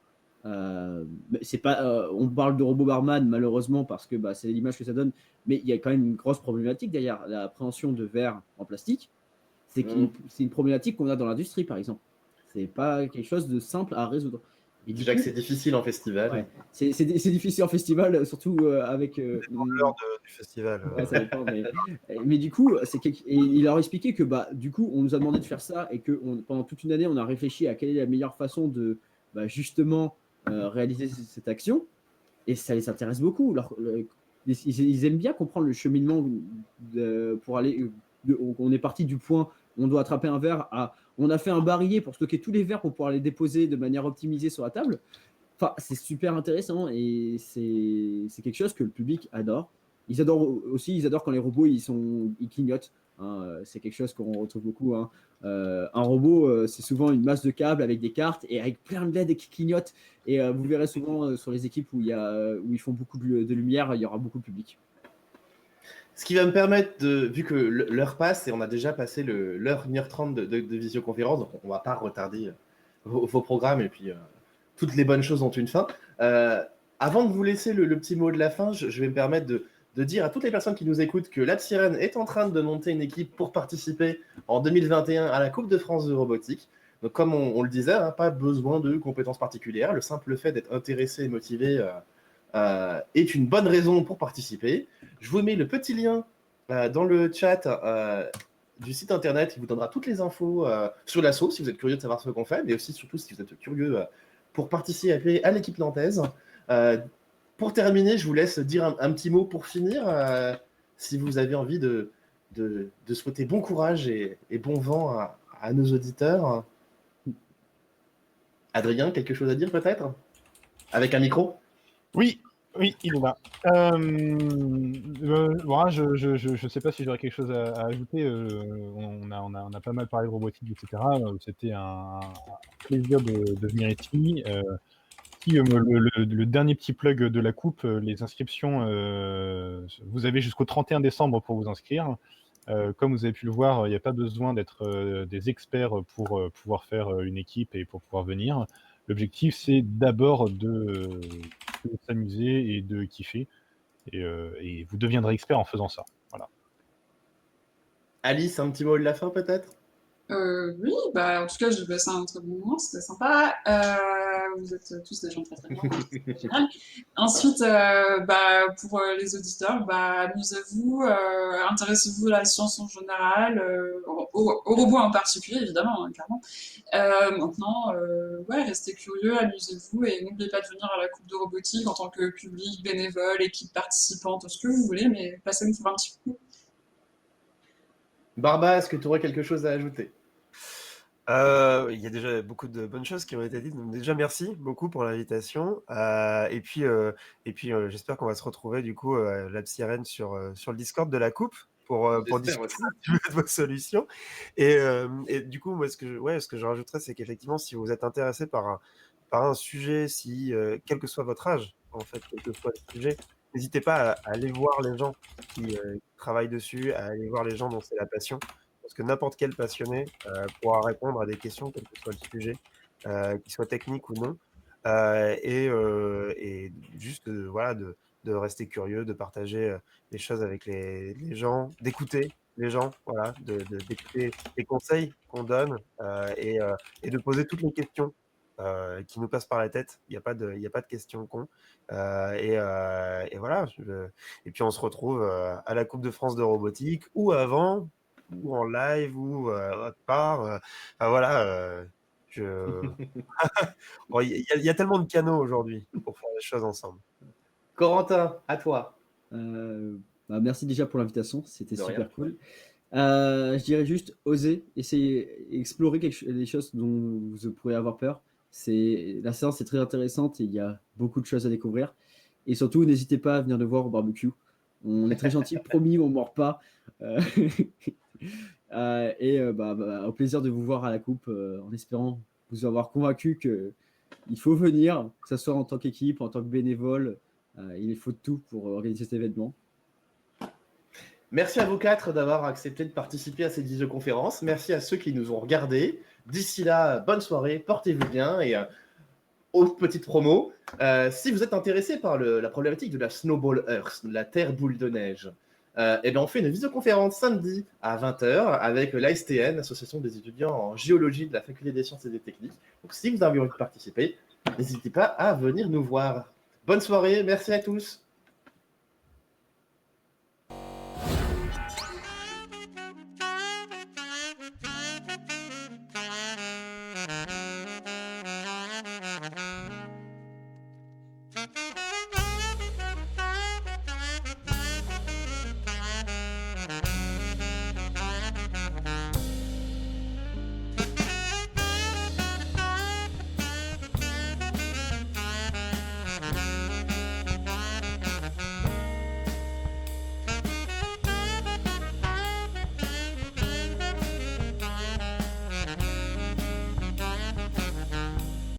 C'est pas, on parle de robot barman malheureusement parce que c'est l'image que ça donne, mais il y a quand même une grosse problématique derrière l'appréhension de verre en plastique. C'est une problématique qu'on a dans l'industrie par exemple. C'est pas quelque chose de simple à résoudre. Et déjà que c'est difficile en festival. Ouais. C'est difficile en festival, surtout avec. L'ampleur du festival. Ouais, ça dépend, mais du coup, et il leur a expliqué que du coup, on nous a demandé de faire ça et que pendant toute une année, on a réfléchi à quelle est la meilleure façon de justement réaliser cette action. Et ça les intéresse beaucoup. Ils aiment bien comprendre le cheminement pour aller. On est parti du point où on doit attraper un verre à. On a fait un barillet pour stocker tous les verres pour pouvoir les déposer de manière optimisée sur la table. Enfin, c'est super intéressant et c'est quelque chose que le public adore. Ils adorent quand les robots ils clignotent. Hein. C'est quelque chose qu'on retrouve beaucoup. Hein. Un robot, c'est souvent une masse de câbles avec des cartes et avec plein de LED qui clignotent. Et vous verrez souvent sur les équipes où ils font beaucoup de lumière, il y aura beaucoup de public. Ce qui va me permettre, vu que l'heure passe et on a déjà passé l'heure 1h30 de visioconférence, donc on ne va pas retarder vos programmes et puis toutes les bonnes choses ont une fin. Avant de vous laisser le petit mot de la fin, je vais me permettre de dire à toutes les personnes qui nous écoutent que l'Absirène est en train de monter une équipe pour participer en 2021 à la Coupe de France de robotique. Donc comme on le disait, pas besoin de compétences particulières. Le simple fait d'être intéressé et motivé est une bonne raison pour participer. Je vous mets le petit lien dans le chat du site internet qui vous donnera toutes les infos sur l'assaut si vous êtes curieux de savoir ce qu'on fait, mais aussi surtout si vous êtes curieux pour participer à l'équipe nantaise. Pour terminer, je vous laisse dire un petit mot pour finir, si vous avez envie de souhaiter bon courage et bon vent à nos auditeurs. Adrien, quelque chose à dire peut-être? Avec un micro? Oui, il est là. Voilà, je sais pas si j'aurais quelque chose à ajouter. On a pas mal parlé de robotique, etc. C'était un plaisir de venir ici. Le dernier petit plug de la coupe, les inscriptions, vous avez jusqu'au 31 décembre pour vous inscrire. Comme vous avez pu le voir, il n'y a pas besoin d'être des experts pour pouvoir faire une équipe et pour pouvoir venir. L'objectif, c'est d'abord de s'amuser et de kiffer. Et vous deviendrez expert en faisant ça. Voilà. Alice, un petit mot de la fin peut-être? Oui, en tout cas, j'ai passé un très bon moment, c'était sympa. Vous êtes tous des gens très très bien, c'est génial. Ensuite, pour les auditeurs, amusez-vous, intéressez-vous à la science en général, au robot en particulier, évidemment, hein, clairement. Maintenant, restez curieux, amusez-vous et n'oubliez pas de venir à la Coupe de robotique en tant que public, bénévole, équipe participante, ce que vous voulez, mais passez nous faire un petit coup. Barba, est-ce que tu aurais quelque chose à ajouter? Il y a déjà beaucoup de bonnes choses qui ont été dites. Donc déjà, merci beaucoup pour l'invitation. Et puis j'espère qu'on va se retrouver du coup l'Absirène sur le Discord de la Coupe pour discuter de vos solutions. Et du coup, moi, ce que je rajouterais, c'est qu'effectivement, si vous êtes intéressé par un sujet, quel que soit votre âge, en fait, quel que soit le sujet, n'hésitez pas à aller voir les gens qui travaillent dessus, à aller voir les gens dont c'est la passion. Parce que n'importe quel passionné pourra répondre à des questions, quel que soit le sujet, qu'il soit technique ou non. Et juste de rester curieux, de partager les choses avec les gens, d'écouter les gens, voilà, d'écouter les conseils qu'on donne et de poser toutes les questions qui nous passent par la tête. Il n'y a pas de questions con. Et voilà. Et puis on se retrouve à la Coupe de France de robotique, ou avant, ou en live, ou autre part. Enfin, voilà. Bon, il y a tellement de canaux aujourd'hui pour faire les choses ensemble. Corentin, à toi. Merci déjà pour l'invitation, c'était De rien. super cool. Je dirais juste oser, essayer, explorer des choses dont vous pourrez avoir peur. La séance est très intéressante et il y a beaucoup de choses à découvrir. Et surtout, n'hésitez pas à venir nous voir au barbecue. On est très gentils, promis, on ne mord pas. Au plaisir de vous voir à la coupe, en espérant vous avoir convaincu qu'il faut venir, que ce soit en tant qu'équipe, en tant que bénévole. Il faut tout pour organiser cet événement. Merci à vous 4 d'avoir accepté de participer à cette visioconférence. Merci à ceux qui nous ont regardés. D'ici là, bonne soirée, portez-vous bien et autre petite promo. Si vous êtes intéressé par la problématique de la Snowball Earth, la terre boule de neige, on fait une visioconférence samedi à 20h avec l'ASTN, l'Association des étudiants en géologie de la Faculté des sciences et des techniques. Donc si vous avez envie de participer, n'hésitez pas à venir nous voir. Bonne soirée, merci à tous. Thank you.